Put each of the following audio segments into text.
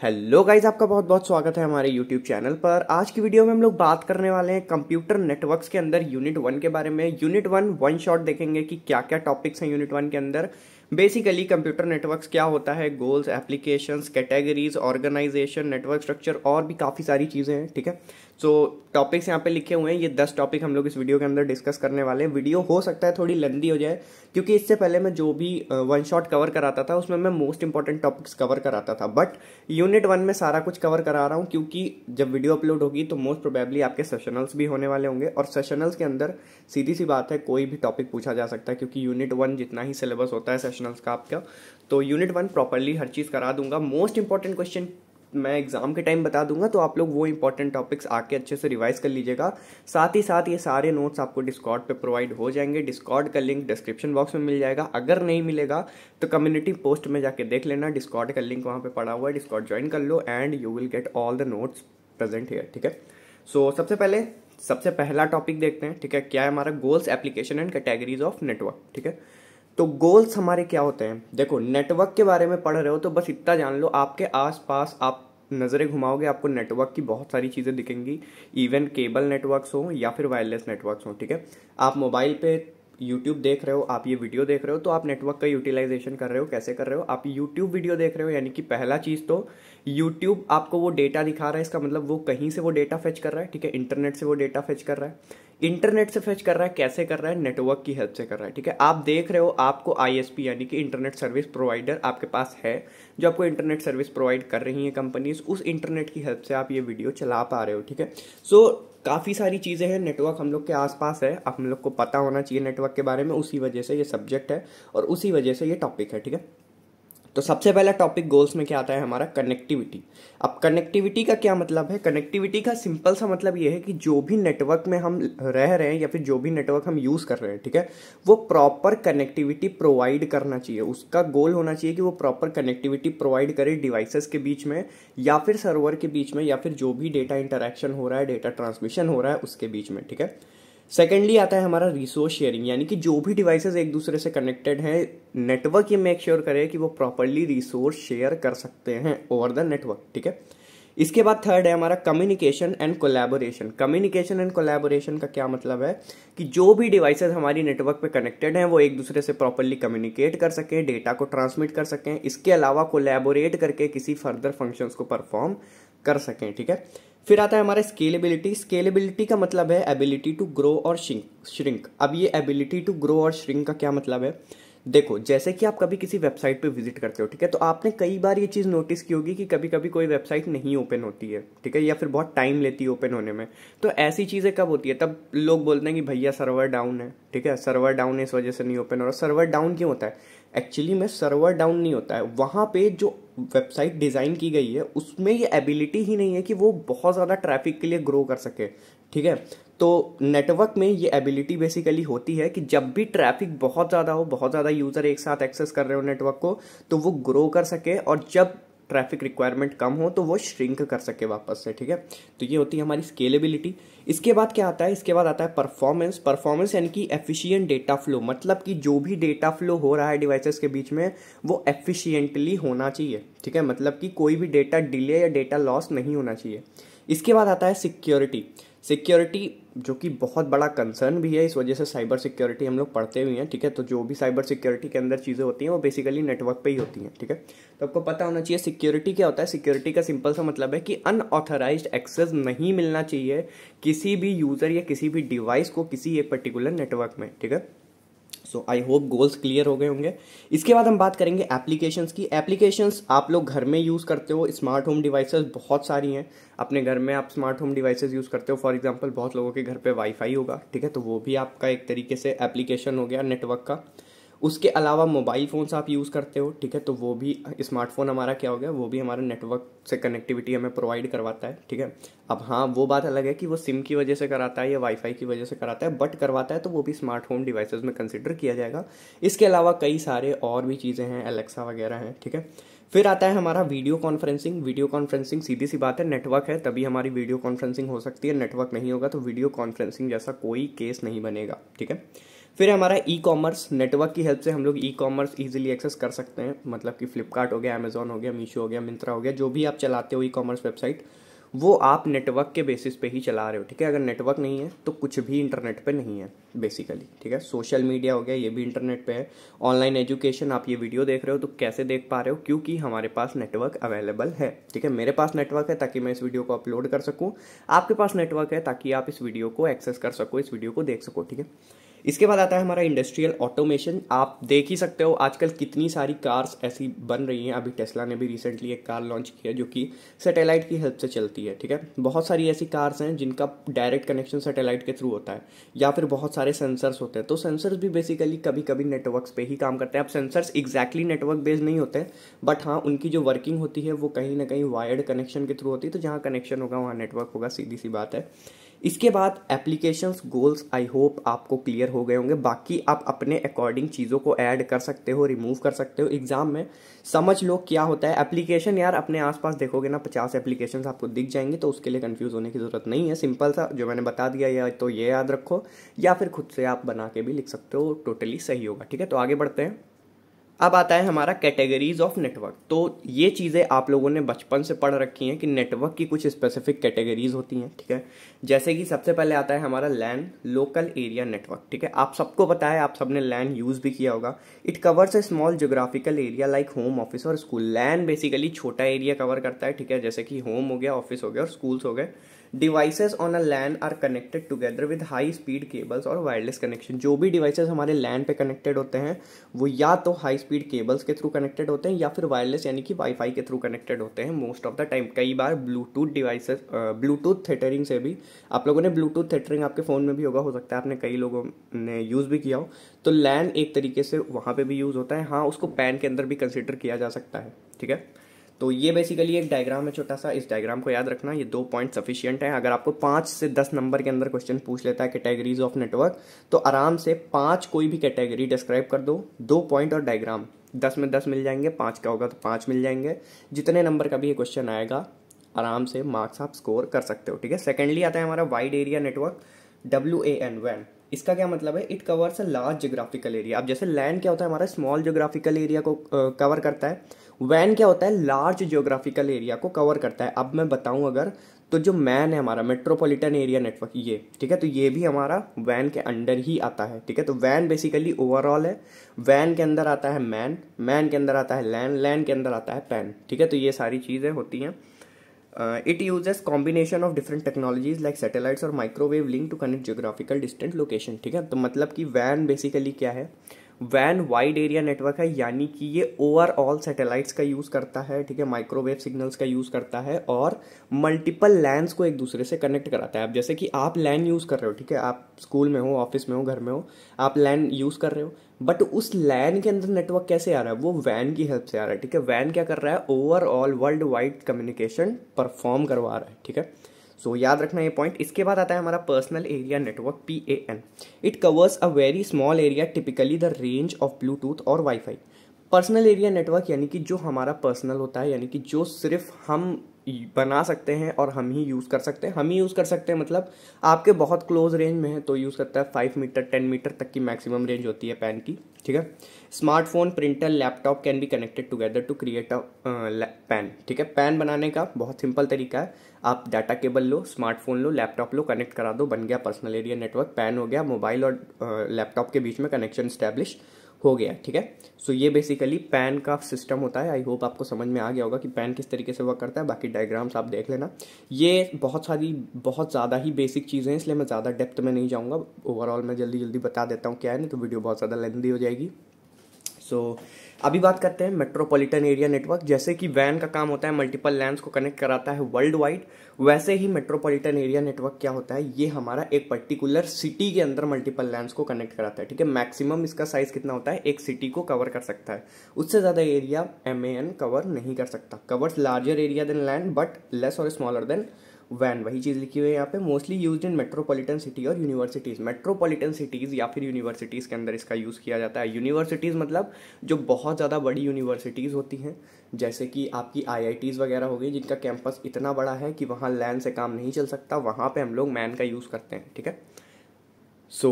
Hello guys, आपका बहुत बहुत स्वागत है हमारे यूट्यूब चैनल पर। आज की वीडियो में हम लोग बात करने वाले हैं कंप्यूटर नेटवर्क्स के अंदर यूनिट 1 के बारे में। यूनिट 1 वन शॉट देखेंगे कि क्या क्या टॉपिक्स हैं यूनिट 1 के अंदर। बेसिकली कंप्यूटर नेटवर्क्स क्या होता है, goals, applications, categories, organization, network structure और भी काफ़ी सारी चीज़ें हैं। ठीक है, सो टॉपिक्स यहाँ पे लिखे हुए हैं। ये 10 टॉपिक हम लोग इस वीडियो के अंदर डिस्कस करने वाले हैं। वीडियो हो सकता है थोड़ी लेंदी हो जाए, क्योंकि इससे पहले मैं जो भी वन शॉट कवर कराता था उसमें मैं मोस्ट इंपॉर्टेंट टॉपिक्स कवर कराता था, बट यूनिट 1 में सारा कुछ कवर करा रहा हूँ, क्योंकि जब वीडियो अपलोड होगी तो मोस्ट प्रोबेबली आपके सेशनल्स भी होने वाले होंगे। और सेशनल्स के अंदर सीधी सी बात है, कोई भी टॉपिक पूछा जा सकता है, क्योंकि यूनिट 1 जितना ही सिलेबस होता है सेशनल्स का आपका, तो यूनिट 1 प्रॉपरली हर चीज़ करा दूंगा। मोस्ट इंपॉर्टेंट क्वेश्चन मैं एग्जाम के टाइम बता दूंगा, तो आप लोग वो इंपॉर्टेंट टॉपिक्स आके अच्छे से रिवाइज कर लीजिएगा। साथ ही साथ ये सारे नोट्स आपको डिस्कॉर्ड पे प्रोवाइड हो जाएंगे। डिस्कॉर्ड का लिंक डिस्क्रिप्शन बॉक्स में मिल जाएगा। अगर नहीं मिलेगा तो कम्युनिटी पोस्ट में जाके देख लेना, डिस्कॉर्ड का लिंक वहाँ पे पड़ा हुआ है, डिस्कॉर्ड ज्वाइन कर लो and you will get all the notes present here. ठीक है, सो सबसे पहला टॉपिक देखते हैं। ठीक है, क्या है हमारा, goals, application and categories of network. ठीक है, तो गोल्स हमारे क्या होते हैं। देखो, नेटवर्क के बारे में पढ़ रहे हो तो बस इतना जान लो, आपके आसपास आप नज़रें घुमाओगे आपको नेटवर्क की बहुत सारी चीज़ें दिखेंगी। इवन केबल नेटवर्क्स हो या फिर वायरलेस नेटवर्क्स हो। ठीक है, आप मोबाइल पे यूट्यूब देख रहे हो, आप ये वीडियो देख रहे हो, तो आप नेटवर्क का यूटिलाइजेशन कर रहे हो। कैसे कर रहे हो, आप यूट्यूब वीडियो देख रहे हो, यानी कि पहला चीज़ तो यूट्यूब आपको वो डेटा दिखा रहा है, इसका मतलब वो कहीं से वो डेटा फेच कर रहा है। ठीक है, इंटरनेट से वो डेटा फेच कर रहा है। इंटरनेट से फेच कर रहा है, कैसे कर रहा है, नेटवर्क की हेल्प से कर रहा है। ठीक है, आप देख रहे हो, आपको आईएसपी यानी कि इंटरनेट सर्विस प्रोवाइडर आपके पास है, जो आपको इंटरनेट सर्विस प्रोवाइड कर रही है कंपनीज, उस इंटरनेट की हेल्प से आप ये वीडियो चला पा रहे हो। ठीक है, सो काफ़ी सारी चीज़ें हैं, नेटवर्क हम लोग के आसपास है, हम लोग को पता होना चाहिए नेटवर्क के बारे में। उसी वजह से ये सब्जेक्ट है और उसी वजह से ये टॉपिक है। ठीक है, तो सबसे पहला टॉपिक गोल्स में क्या आता है हमारा, कनेक्टिविटी। अब कनेक्टिविटी का क्या मतलब है, कनेक्टिविटी का सिंपल सा मतलब ये है कि जो भी नेटवर्क में हम रह रहे हैं या फिर जो भी नेटवर्क हम यूज कर रहे हैं, ठीक है, वो प्रॉपर कनेक्टिविटी प्रोवाइड करना चाहिए। उसका गोल होना चाहिए कि वो प्रॉपर कनेक्टिविटी प्रोवाइड करे डिवाइसेस के बीच में या फिर सर्वर के बीच में, या फिर जो भी डेटा इंटरेक्शन हो रहा है, डेटा ट्रांसमिशन हो रहा है उसके बीच में। ठीक है, सेकेंडली आता है हमारा रिसोर्स शेयरिंग, यानी कि जो भी डिवाइसेस एक दूसरे से कनेक्टेड हैं, नेटवर्क ये मेक श्योर करे कि वो प्रॉपरली रिसोर्स शेयर कर सकते हैं ओवर द नेटवर्क। ठीक है, इसके बाद थर्ड है हमारा communication and collaboration. Communication and collaboration का क्या मतलब है कि जो भी डिवाइसेस हमारी नेटवर्क पे कनेक्टेड हैं वो एक दूसरे से प्रॉपरली कम्युनिकेट कर सकें, डेटा को ट्रांसमिट कर सकें, इसके अलावा कोलैबोरेट करके किसी फर्दर फंक्शंस को परफॉर्म कर सकें। ठीक है, फिर आता है हमारा स्केलेबिलिटी। स्केलेबिलिटी का मतलब है एबिलिटी टू ग्रो और श्रिंक। अब ये एबिलिटी टू ग्रो और श्रिंक का क्या मतलब है, देखो, जैसे कि आप कभी किसी वेबसाइट पे विजिट करते हो, ठीक है, तो आपने कई बार ये चीज़ नोटिस की होगी कि कभी कभी कोई वेबसाइट नहीं ओपन होती है, ठीक है, या फिर बहुत टाइम लेती है ओपन होने में। तो ऐसी चीज़ें कब होती है, तब लोग बोलते हैं कि भैया सर्वर डाउन है। ठीक है, सर्वर डाउन है, इस वजह से नहीं ओपन हो रहा। सर्वर डाउन क्यों होता है, एक्चुअली में सर्वर डाउन नहीं होता है, वहाँ पे जो वेबसाइट डिज़ाइन की गई है उसमें ये एबिलिटी ही नहीं है कि वो बहुत ज़्यादा ट्रैफिक के लिए ग्रो कर सके। ठीक है, तो नेटवर्क में ये एबिलिटी बेसिकली होती है कि जब भी ट्रैफिक बहुत ज़्यादा हो, बहुत ज़्यादा यूज़र एक साथ एक्सेस कर रहे हो नेटवर्क को, तो वो ग्रो कर सके, और जब ट्रैफिक रिक्वायरमेंट कम हो तो वो श्रिंक कर सके वापस से। ठीक है, तो ये होती है हमारी स्केलेबिलिटी। इसके बाद क्या आता है, इसके बाद आता है परफॉर्मेंस। परफॉर्मेंस यानी कि एफिशिएंट डेटा फ्लो, मतलब कि जो भी डेटा फ्लो हो रहा है डिवाइसेस के बीच में वो एफिशिएंटली होना चाहिए। ठीक है, मतलब कि कोई भी डेटा डिले या डेटा लॉस नहीं होना चाहिए। इसके बाद आता है सिक्योरिटी। सिक्योरिटी जो कि बहुत बड़ा कंसर्न भी है, इस वजह से साइबर सिक्योरिटी हम लोग पढ़ते हुए हैं। ठीक है, तो जो भी साइबर सिक्योरिटी के अंदर चीज़ें होती हैं वो बेसिकली नेटवर्क पे ही होती हैं। ठीक है, तो आपको पता होना चाहिए सिक्योरिटी क्या होता है। सिक्योरिटी का सिंपल सा मतलब है कि अनऑथराइज्ड एक्सेस नहीं मिलना चाहिए किसी भी यूज़र या किसी भी डिवाइस को किसी एक पर्टिकुलर नेटवर्क में। ठीक है, सो आई होप गोल्स क्लियर हो गए होंगे। इसके बाद हम बात करेंगे एप्लीकेशंस की। एप्लीकेशंस आप लोग घर में यूज़ करते हो, स्मार्ट होम डिवाइसेस बहुत सारी हैं, अपने घर में आप स्मार्ट होम डिवाइसेस यूज़ करते हो। फॉर एग्जांपल बहुत लोगों के घर पे वाईफाई होगा, ठीक है, तो वो भी आपका एक तरीके से एप्लीकेशन हो गया नेटवर्क का। उसके अलावा मोबाइल फ़ोन्स आप यूज़ करते हो, ठीक है, तो वो भी स्मार्टफोन हमारा क्या हो गया, वो भी हमारा नेटवर्क से कनेक्टिविटी हमें प्रोवाइड करवाता है। ठीक है, अब हाँ, वो बात अलग है कि वो सिम की वजह से कराता है या वाईफाई की वजह से कराता है, बट करवाता है तो वो भी स्मार्ट होम डिवाइसेस में कंसिडर किया जाएगा। इसके अलावा कई सारे और भी चीज़ें हैं, एलेक्सा वगैरह हैं। ठीक है, फिर आता है हमारा वीडियो कॉन्फ्रेंसिंग। वीडियो कॉन्फ्रेंसिंग सीधी सी बात है, नेटवर्क है तभी हमारी वीडियो कॉन्फ्रेंसिंग हो सकती है, नेटवर्क नहीं होगा तो वीडियो कॉन्फ्रेंसिंग जैसा कोई केस नहीं बनेगा। ठीक है, फिर हमारा ई कॉमर्स, नेटवर्क की हेल्प से हम लोग ई कॉमर्स ईजिली एक्सेस कर सकते हैं, मतलब कि फ्लिपकार्ट हो गया, अमेजोन हो गया, मीशो हो गया, मिंत्रा हो गया, जो भी आप चलाते हो ई कॉमर्स वेबसाइट, वो आप नेटवर्क के बेसिस पे ही चला रहे हो, ठीक है। अगर नेटवर्क नहीं है तो कुछ भी इंटरनेट पे नहीं है बेसिकली, ठीक है। सोशल मीडिया हो गया, ये भी इंटरनेट पे है। ऑनलाइन एजुकेशन, आप ये वीडियो देख रहे हो तो कैसे देख पा रहे हो, क्योंकि हमारे पास नेटवर्क अवेलेबल है, ठीक है। मेरे पास नेटवर्क है ताकि मैं इस वीडियो को अपलोड कर सकूँ, आपके पास नेटवर्क है ताकि आप इस वीडियो को एक्सेस कर सको, इस वीडियो को देख सको, ठीक है। इसके बाद आता है हमारा इंडस्ट्रियल ऑटोमेशन। आप देख ही सकते हो आजकल कितनी सारी कार्स ऐसी बन रही हैं। अभी टेस्ला ने भी रिसेंटली एक कार लॉन्च किया जो कि सैटेलाइट की हेल्प से चलती है, ठीक है। बहुत सारी ऐसी कार्स हैं जिनका डायरेक्ट कनेक्शन सैटेलाइट के थ्रू होता है, या फिर बहुत सारे सेंसर्स होते हैं। तो सेंसर्स भी बेसिकली कभी कभी नेटवर्क्स पे ही काम करते हैं। अब सेंसर्स एग्जैक्टली नेटवर्क बेस्ड नहीं होते, बट हाँ उनकी जो वर्किंग होती है वो कहीं ना कहीं वायर्ड कनेक्शन के थ्रू होती है। तो जहाँ कनेक्शन होगा वहाँ नेटवर्क होगा, सीधी सी बात है। इसके बाद एप्लीकेशंस गोल्स, आई होप आपको क्लियर हो गए होंगे। बाकी आप अपने अकॉर्डिंग चीज़ों को ऐड कर सकते हो, रिमूव कर सकते हो। एग्जाम में समझ लो क्या होता है एप्लीकेशन। यार अपने आसपास देखोगे ना 50 एप्लीकेशंस आपको दिख जाएंगे, तो उसके लिए कंफ्यूज होने की जरूरत नहीं है। सिंपल सा जो मैंने बता दिया, या तो ये याद रखो या फिर खुद से आप बना के भी लिख सकते हो, टोटली सही होगा, ठीक है। तो आगे बढ़ते हैं। अब आता है हमारा कैटेगरीज ऑफ नेटवर्क। तो ये चीज़ें आप लोगों ने बचपन से पढ़ रखी हैं कि नेटवर्क की कुछ स्पेसिफिक कैटेगरीज होती हैं, ठीक है। जैसे कि सबसे पहले आता है हमारा लैन, लोकल एरिया नेटवर्क, ठीक है। आप सबको पता है, आप सबने लैन यूज भी किया होगा। It covers A small geographical area like home, office और स्कूल। लैन बेसिकली छोटा एरिया कवर करता है, ठीक है, जैसे कि होम हो गया, ऑफिस हो गया और स्कूल्स हो गए। Devices on a LAN are connected together with high speed cables और वायरलेस कनेक्शन। जो भी डिवाइसेस हमारे लैन पे कनेक्टेड होते हैं वो या तो हाई स्पीड केबल्स के थ्रू कनेक्टेड होते हैं या फिर वायरलेस यानी कि वाईफाई के थ्रू कनेक्टेड होते हैं मोस्ट ऑफ द टाइम। कई बार ब्लूटूथ डिवाइसेस, ब्लूटूथ थेटरिंग से भी, आप लोगों ने ब्लूटूथ थेटरिंग आपके फ़ोन में भी होगा, हो सकता है आपने कई लोगों ने यूज़ भी किया हो। तो लैन एक तरीके से वहाँ पे भी यूज़ होता है। हाँ उसको पैन के अंदर भी कंसिडर किया जा सकता है, ठीक है। तो ये बेसिकली एक डायग्राम है छोटा सा, इस डायग्राम को याद रखना। ये 2 पॉइंट सफिशियंट है। अगर आपको 5 से 10 नंबर के अंदर क्वेश्चन पूछ लेता है कैटेगरीज ऑफ नेटवर्क, तो आराम से 5 कोई भी कैटेगरी डिस्क्राइब कर दो, 2 पॉइंट और डायग्राम, 10 में 10 मिल जाएंगे, 5 का होगा तो 5 मिल जाएंगे। जितने नंबर का भी ये क्वेश्चन आएगा आराम से मार्क्स आप स्कोर कर सकते हो, ठीक है। सेकेंडली आता है हमारा वाइड एरिया नेटवर्क, WAN, वैन। इसका क्या मतलब है? It covers a large geographical area. अब जैसे लैंड क्या होता है, हमारा स्मॉल ज्योग्राफिकल एरिया को कवर करता है। वैन क्या होता है? लार्ज ज्योग्राफिकल एरिया को कवर करता है। अब मैं बताऊं अगर, तो जो मैन है हमारा मेट्रोपॉलिटन एरिया नेटवर्क, ये ठीक है, तो ये भी हमारा वैन के अंडर ही आता है, ठीक है। तो वैन बेसिकली ओवरऑल है। वैन के अंदर आता है मैन, मैन के अंदर आता है लैन, लैन के अंदर आता है पैन, ठीक है। तो ये सारी चीजें होती हैं। It uses combination of different technologies like satellites और microwave link to connect geographical distant location, ठीक है। तो मतलब कि वैन बेसिकली क्या है? वैन वाइड एरिया नेटवर्क है, यानी कि ये ओवरऑल सैटेलाइट्स का यूज करता है, ठीक है, माइक्रोवेव सिग्नल्स का यूज करता है और मल्टीपल लैंड्स को एक दूसरे से कनेक्ट कराता है। अब जैसे कि आप लैन यूज कर रहे हो, ठीक है, आप स्कूल में हो, ऑफिस में हो, घर में हो, आप लैन यूज कर रहे हो, बट उस लैन के अंदर नेटवर्क कैसे आ रहा है? वो वैन की हेल्प से आ रहा है, ठीक है। वैन क्या कर रहा है? Overall world wide communication perform करवा रहा है, ठीक है। सो याद रखना ये पॉइंट। इसके बाद आता है हमारा personal area network, PAN। It covers a very small area, typically the range of Bluetooth और वाईफाई। पर्सनल एरिया नेटवर्क यानी कि जो हमारा पर्सनल होता है, यानी कि जो सिर्फ हम बना सकते हैं और हम ही यूज़ कर सकते हैं। हम ही यूज़ कर सकते हैं मतलब आपके बहुत क्लोज रेंज में है तो यूज़ करता है। 5 मीटर 10 मीटर तक की मैक्सिमम रेंज होती है पैन की, ठीक है। Smartphone, printer, laptop can be connected together to create a PAN, ठीक है। पैन बनाने का बहुत सिंपल तरीका है, आप डाटा केबल लो, स्मार्टफोन लो, लैपटॉप लो, कनेक्ट करा दो, बन गया पर्सनल एरिया नेटवर्क। पैन हो गया, मोबाइल और लैपटॉप के बीच में कनेक्शन स्टैब्लिश हो गया, ठीक है। सो ये बेसिकली पैन का सिस्टम होता है। आई होप आपको समझ में आ गया होगा कि पैन किस तरीके से वर्क करता है। बाकी डायग्राम्स आप देख लेना। ये बहुत ज़्यादा ही बेसिक चीज़ें हैं, इसलिए मैं ज़्यादा डेप्थ में नहीं जाऊँगा। ओवरऑल मैं जल्दी जल्दी बता देता हूँ क्या है, नहीं तो वीडियो बहुत ज़्यादा लेंथी हो जाएगी। सो अभी बात करते हैं मेट्रोपॉलिटन एरिया नेटवर्क। जैसे कि वैन का काम होता है मल्टीपल लैंड्स को कनेक्ट कराता है वर्ल्ड वाइड, वैसे ही मेट्रोपॉलिटन एरिया नेटवर्क क्या होता है? ये हमारा एक पर्टिकुलर सिटी के अंदर मल्टीपल लैंड्स को कनेक्ट कराता है, ठीक है। मैक्सिमम इसका साइज कितना होता है? एक सिटी को कवर कर सकता है, उससे ज्यादा एरिया MAN कवर नहीं कर सकता। Covers larger area than LAN but less और स्मॉलर देन वैन। वही चीज लिखी हुई है यहाँ पे। Mostly used in metropolitan city और यूनिवर्सिटीज। मेट्रोपॉलिटन सिटीज या फिर यूनिवर्सिटीज के अंदर इसका यूज किया जाता है। यूनिवर्सिटीज मतलब जो बहुत ज़्यादा बड़ी यूनिवर्सिटीज होती हैं, जैसे कि आपकी IITs वगैरह हो गई, जिनका कैंपस इतना बड़ा है कि वहाँ लैन से काम नहीं चल सकता, वहाँ पे हम लोग मैन का यूज़ करते हैं, ठीक है।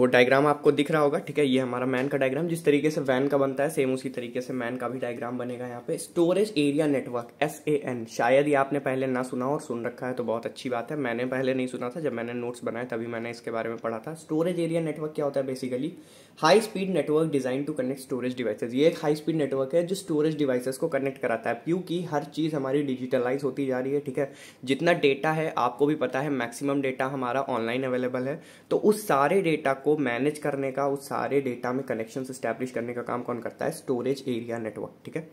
डायग्राम आपको दिख रहा होगा, ठीक है। ये हमारा मैन का डायग्राम, जिस तरीके से वैन का बनता है सेम उसी तरीके से मैन का भी डायग्राम बनेगा यहाँ पे। स्टोरेज एरिया नेटवर्क, SAN, शायद ये आपने पहले ना सुना और सुन रखा है तो बहुत अच्छी बात है। मैंने पहले नहीं सुना था, जब मैंने नोट्स बनाए तभी मैंने इसके बारे में पढ़ा था। स्टोरेज एरिया नेटवर्क क्या होता है? Basically high speed network design to connect storage devices. ये एक हाई स्पीड नेटवर्क है जो स्टोरेज डिवाइसेस को कनेक्ट कराता है, क्योंकि हर चीज हमारी डिजिटलाइज होती जा रही है, ठीक है। जितना डेटा है आपको भी पता है, मैक्सिमम डेटा हमारा ऑनलाइन अवेलेबल है, तो उस सारे डेटा को मैनेज करने का, उस सारे डेटा में कनेक्शन एस्टैब्लिश करने का काम कौन करता है? स्टोरेज एरिया नेटवर्क, ठीक है।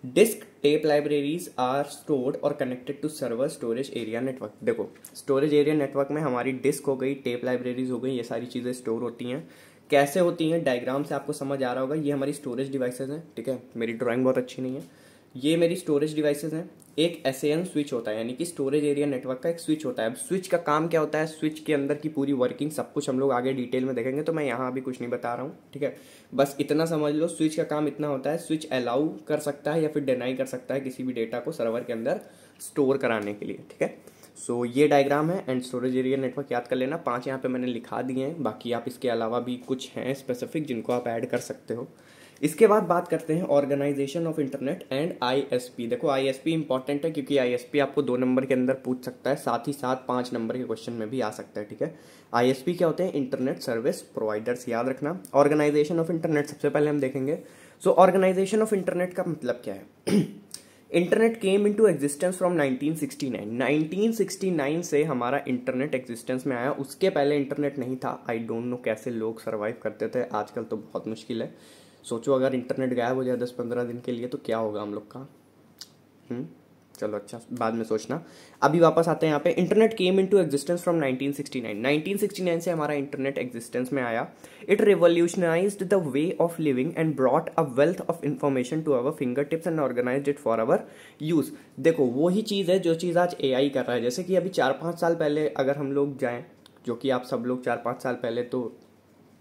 Disk tape libraries are stored और connected to server storage area network. देखो, स्टोरेज एरिया नेटवर्क में हमारी डिस्क हो गई, टेप लाइब्रेरीज हो गई, ये सारी चीजें स्टोर होती हैं। कैसे होती हैं? डायग्राम से आपको समझ आ रहा होगा। ये हमारी स्टोरेज डिवाइसेज हैं, ठीक है। मेरी ड्राइंग बहुत अच्छी नहीं है। ये मेरी स्टोरेज डिवाइसेज हैं। एक SAN स्विच होता है, यानी कि स्टोरेज एरिया नेटवर्क का एक स्विच होता है। अब स्विच का काम क्या होता है? स्विच के अंदर की पूरी वर्किंग सब कुछ हम लोग आगे डिटेल में देखेंगे, तो मैं यहाँ अभी कुछ नहीं बता रहा हूँ, ठीक है। बस इतना समझ लो, स्विच का काम इतना होता है, स्विच अलाउ कर सकता है या फिर डिनाई कर सकता है किसी भी डेटा को सर्वर के अंदर स्टोर कराने के लिए, ठीक है। ये डायग्राम है एंड स्टोरेज एरिया नेटवर्क याद कर लेना। 5 यहाँ पे मैंने लिखा दिए हैं, बाकी आप इसके अलावा भी कुछ हैं स्पेसिफिक जिनको आप ऐड कर सकते हो। इसके बाद बात करते हैं organization of internet and ISP। देखो, ISP इंपॉर्टेंट है क्योंकि ISP आपको 2 नंबर के अंदर पूछ सकता है, साथ ही साथ 5 नंबर के क्वेश्चन में भी आ सकता है, ठीक है। ISP क्या होते हैं? इंटरनेट सर्विस प्रोवाइडर्स, याद रखना। ऑर्गेनाइजेशन ऑफ इंटरनेट सबसे पहले हम देखेंगे। ऑर्गेनाइजेशन ऑफ इंटरनेट का मतलब क्या है? Internet came into existence from 1969। 1969 से हमारा इंटरनेट एग्जिस्टेंस में आया। उसके पहले इंटरनेट नहीं था। आई डोंट नो कैसे लोग सर्वाइव करते थे, आजकल तो बहुत मुश्किल है। सोचो अगर इंटरनेट गायब हो जाए 10-15 दिन के लिए तो क्या होगा हम लोग का। चलो अच्छा, बाद में सोचना। अभी वापस आते हैं यहाँ पे। Internet came into existence from 1969। 1969 से हमारा इंटरनेट एग्जिस्टेंस में आया। It revolutionised the way of living and brought a wealth of information to our fingertips and organised it for our use. देखो, वही चीज है जो चीज आज AI कर रहा है। जैसे कि अभी 4-5 साल पहले अगर हम लोग जाएं, जो कि आप सब लोग 4-5 साल पहले तो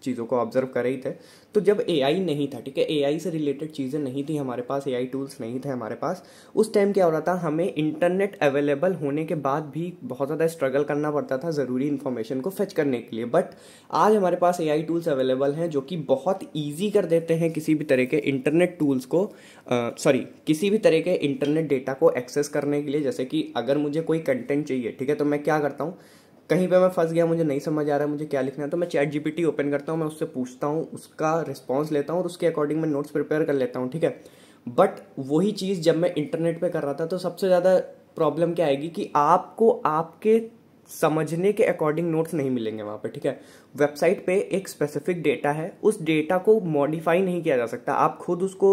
चीज़ों को ऑब्जर्व कर रही थे, तो जब AI नहीं था, ठीक है, AI से रिलेटेड चीज़ें नहीं थी हमारे पास, AI टूल्स नहीं थे हमारे पास, उस टाइम क्या हो रहा था? हमें इंटरनेट अवेलेबल होने के बाद भी बहुत ज़्यादा स्ट्रगल करना पड़ता था ज़रूरी इन्फॉर्मेशन को फेच करने के लिए। बट आज हमारे पास AI टूल्स अवेलेबल हैं जो कि बहुत ईजी कर देते हैं किसी भी तरह के इंटरनेट टूल्स को, किसी भी तरह के इंटरनेट डेटा को एक्सेस करने के लिए। जैसे कि अगर मुझे कोई कंटेंट चाहिए, ठीक है, तो मैं क्या करता हूँ, कहीं पे मैं फंस गया, मुझे नहीं समझ आ रहा है मुझे क्या लिखना है, तो मैं ChatGPT ओपन करता हूँ, मैं उससे पूछता हूँ, उसका रिस्पॉन्स लेता हूँ और उसके अकॉर्डिंग मैं नोट्स प्रिपेयर कर लेता हूँ, ठीक है। बट वही चीज़ जब मैं इंटरनेट पे कर रहा था तो सबसे ज़्यादा प्रॉब्लम क्या आएगी कि आपको आपके समझने के अकॉर्डिंग नोट्स नहीं मिलेंगे वहाँ पे, ठीक है। वेबसाइट पे एक स्पेसिफिक डेटा है, उस डेटा को मॉडिफाई नहीं किया जा सकता। आप खुद उसको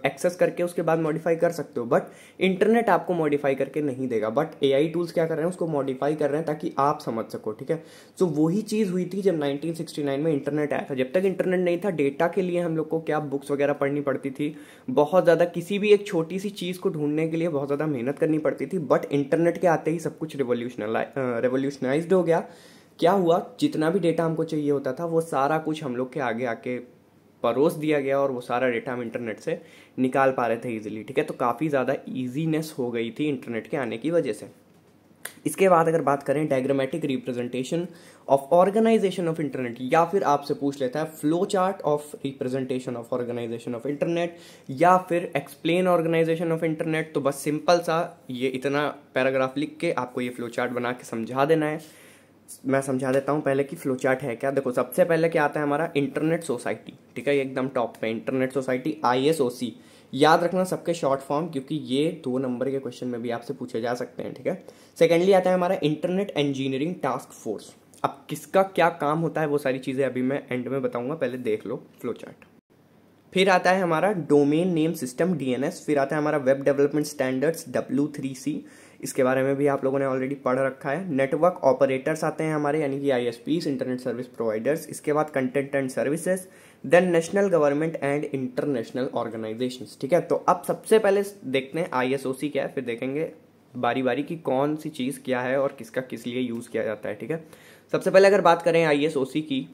एक्सेस करके उसके बाद मॉडिफाई कर सकते हो, बट इंटरनेट आपको मॉडिफाई करके नहीं देगा। बट AI टूल्स क्या कर रहे हैं? उसको मॉडिफाई कर रहे हैं ताकि आप समझ सको, ठीक है। वही चीज़ हुई थी जब 1969 में इंटरनेट आया था। जब तक इंटरनेट नहीं था, डेटा के लिए हम लोग को क्या बुक्स वगैरह पढ़नी पड़ती थी, बहुत ज़्यादा किसी भी एक छोटी सी चीज़ को ढूंढने के लिए बहुत ज़्यादा मेहनत करनी पड़ती थी। बट इंटरनेट के आते ही सब कुछ रेवोल्यूशनाइज्ड हो गया। क्या हुआ? जितना भी डेटा हमको चाहिए होता था वो सारा कुछ हम लोग के आगे आके परोस दिया गया और वो सारा डेटा हम इंटरनेट से निकाल पा रहे थे इजीली, ठीक है। तो काफ़ी ज़्यादा ईजीनेस हो गई थी इंटरनेट के आने की वजह से। इसके बाद अगर बात करें diagrammatic representation of organization of internet, या फिर आपसे पूछ लेता है flow chart of representation of organization of internet, या फिर एक्सप्लेन ऑर्गेनाइजेशन ऑफ इंटरनेट, तो बस सिंपल सा ये इतना पैराग्राफ लिख के आपको ये फ्लो चार्ट बना के समझा देना है। मैं समझा देता हूँ पहले कि फ्लो चार्ट है क्या। देखो, सबसे पहले क्या आता है हमारा इंटरनेट सोसाइटी, ठीक है, एकदम टॉप पे इंटरनेट सोसाइटी, ISOC। याद रखना सबके शॉर्ट फॉर्म, क्योंकि ये 2 नंबर के क्वेश्चन में भी आपसे पूछे जा सकते हैं, ठीक है। सेकेंडली आता है हमारा इंटरनेट इंजीनियरिंग टास्क फोर्स। अब किसका क्या काम होता है वो सारी चीज़ें अभी मैं एंड में बताऊंगा, पहले देख लो फ्लो चार्ट। फिर आता है हमारा डोमेन नेम सिस्टम, DNS। फिर आता है हमारा वेब डेवलपमेंट स्टैंडर्ड्स, W3C। इसके बारे में भी आप लोगों ने ऑलरेडी पढ़ रखा है। नेटवर्क ऑपरेटर्स आते हैं हमारे, यानी कि ISPs, इंटरनेट सर्विस प्रोवाइडर्स। इसके बाद content and services, then national government and international organizations, ठीक है। तो अब सबसे पहले देखते हैं ISOC क्या है, फिर देखेंगे बारी बारी की कौन सी चीज़ क्या है और किसका किस लिए यूज़ किया जाता है, ठीक है। सबसे पहले अगर बात करें ISOC की,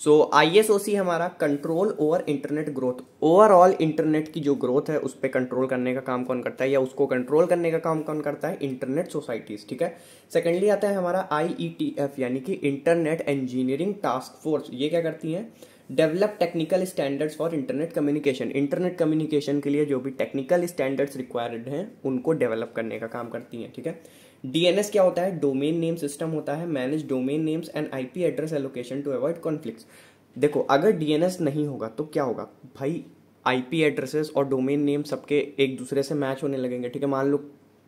सो ISOC हमारा control over internet growth, overall internet की जो ग्रोथ है उस पर कंट्रोल करने का काम कौन करता है, या उसको कंट्रोल करने का काम कौन करता है, इंटरनेट सोसाइटीज, ठीक है। सेकेंडली आता है हमारा IETF यानी कि इंटरनेट इंजीनियरिंग टास्क फोर्स। ये क्या करती है, develop technical standards for internet communication. Internet communication के लिए जो भी टेक्निकल स्टैंडर्ड्स रिक्वायर्ड हैं उनको डेवलप करने का काम करती हैं, ठीक है। DNS क्या होता है, डोमेन नेम सिस्टम होता है, manage domain names and IP address allocation to avoid conflicts. देखो अगर DNS नहीं होगा तो क्या होगा भाई, IP एड्रेसेस और डोमेन नेम सबके एक दूसरे से मैच होने लगेंगे, ठीक है। मान लो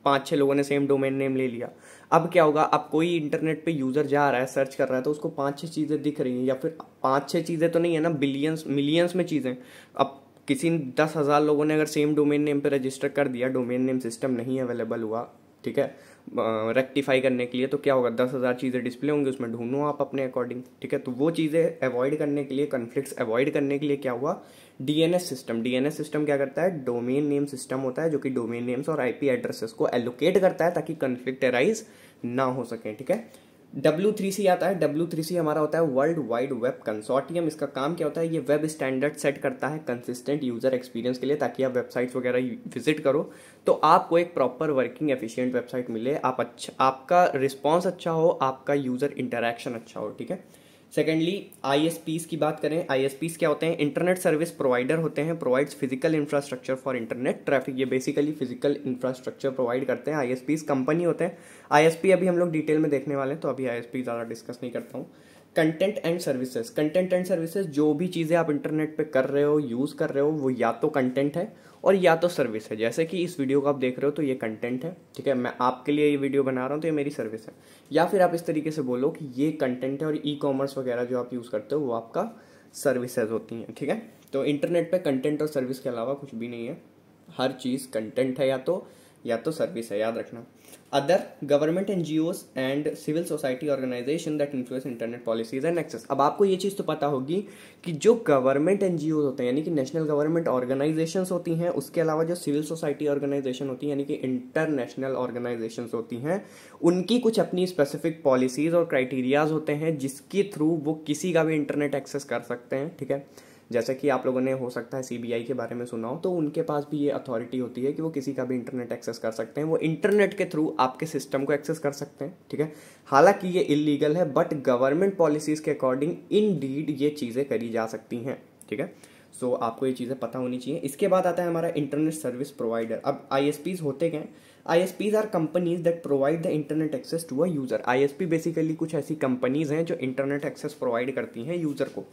5-6 लोगों ने सेम डोमेन नेम ले लिया, अब क्या होगा, अब कोई इंटरनेट पे यूजर जा रहा है, सर्च कर रहा है, तो उसको 5-6 चीजें दिख रही हैं, या फिर 5-6 चीजें तो नहीं है ना, बिलियंस मिलियंस में चीजें। अब किसी 10,000 लोगों ने अगर सेम डोमेन नेम पे रजिस्टर कर दिया, डोमेन नेम सिस्टम नहीं अवेलेबल हुआ, ठीक है, रेक्टिफाई करने के लिए, तो क्या होगा, 10,000 चीज़ें डिस्प्ले होंगी, उसमें ढूंढो आप अपने अकॉर्डिंग, ठीक है। तो वो चीज़ें अवॉइड करने के लिए, कॉन्फ्लिक्ट्स अवॉइड करने के लिए क्या हुआ, DNS सिस्टम क्या करता है, डोमेन नेम सिस्टम होता है जो कि डोमेन नेम्स और IP एड्रेसेस को एलोकेट करता है ताकि कॉन्फ्लिक्ट अराइज ना हो सके, ठीक है। W3C आता है, W3C हमारा होता है वर्ल्ड वाइड वेब कंसोर्टियम। इसका काम क्या होता है, ये वेब स्टैंडर्ड सेट करता है कंसिस्टेंट यूजर एक्सपीरियंस के लिए, ताकि आप वेबसाइट्स वगैरह विजिट करो तो आपको एक प्रॉपर वर्किंग एफिशिएंट वेबसाइट मिले, आपका रिस्पॉन्स अच्छा हो, आपका यूजर इंटरेक्शन अच्छा हो, ठीक है। सेकेंडली ISPs की बात करें, ISPs क्या होते हैं, इंटरनेट सर्विस प्रोवाइडर होते हैं, provides physical infrastructure for internet traffic. ये बेसिकली फिजिकल इंफ्रास्ट्रक्चर प्रोवाइड करते हैं। ISPs कंपनी होते हैं। ISP अभी हम लोग डिटेल में देखने वाले हैं, तो अभी ISP ज़्यादा डिस्कस नहीं करता हूँ। Content and services, content and services, जो भी चीज़ें आप इंटरनेट पे कर रहे हो, यूज़ कर रहे हो, वो या तो कंटेंट है और या तो सर्विस है। जैसे कि इस वीडियो को आप देख रहे हो तो ये कंटेंट है, ठीक है, मैं आपके लिए ये वीडियो बना रहा हूँ तो ये मेरी सर्विस है। या फिर आप इस तरीके से बोलो कि ये कंटेंट है और E-कॉमर्स वगैरह जो आप यूज़ करते हो वो आपका सर्विसेज होती हैं, ठीक है। तो इंटरनेट पे कंटेंट और सर्विस के अलावा कुछ भी नहीं है, हर चीज़ कंटेंट है या तो सर्विस है, याद रखना। Other government NGOs and civil society organization that influence internet policies and access. अब आपको ये चीज़ तो पता होगी कि जो गवर्नमेंट NGOs होते हैं यानी कि नेशनल गवर्नमेंट ऑर्गेनाइजेशंस होती हैं, उसके अलावा जो सिविल सोसाइटी ऑर्गेनाइजेशन होती है यानी कि इंटरनेशनल ऑर्गेनाइजेशंस होती हैं, उनकी कुछ अपनी स्पेसिफिक पॉलिसीज और क्राइटेरियाज होते हैं जिसके थ्रू वो किसी का भी इंटरनेट एक्सेस कर सकते हैं, ठीक है। जैसे कि आप लोगों ने हो सकता है CBI के बारे में सुना हो, तो उनके पास भी ये अथॉरिटी होती है कि वो किसी का भी इंटरनेट एक्सेस कर सकते हैं, वो इंटरनेट के थ्रू आपके सिस्टम को एक्सेस कर सकते हैं, ठीक है। हालांकि ये इलीगल है, बट गवर्नमेंट पॉलिसीज के अकॉर्डिंग इनडीड ये चीज़ें करी जा सकती हैं, ठीक है। सो आपको ये चीज़ें पता होनी चाहिए। इसके बाद आता है हमारा इंटरनेट सर्विस प्रोवाइडर। अब ISPs होते क्या हैं, ISPs are companies that provide the internet access to a user. ISP basically कुछ ऐसी कंपनीज हैं जो इंटरनेट एक्सेस प्रोवाइड करती हैं यूजर को।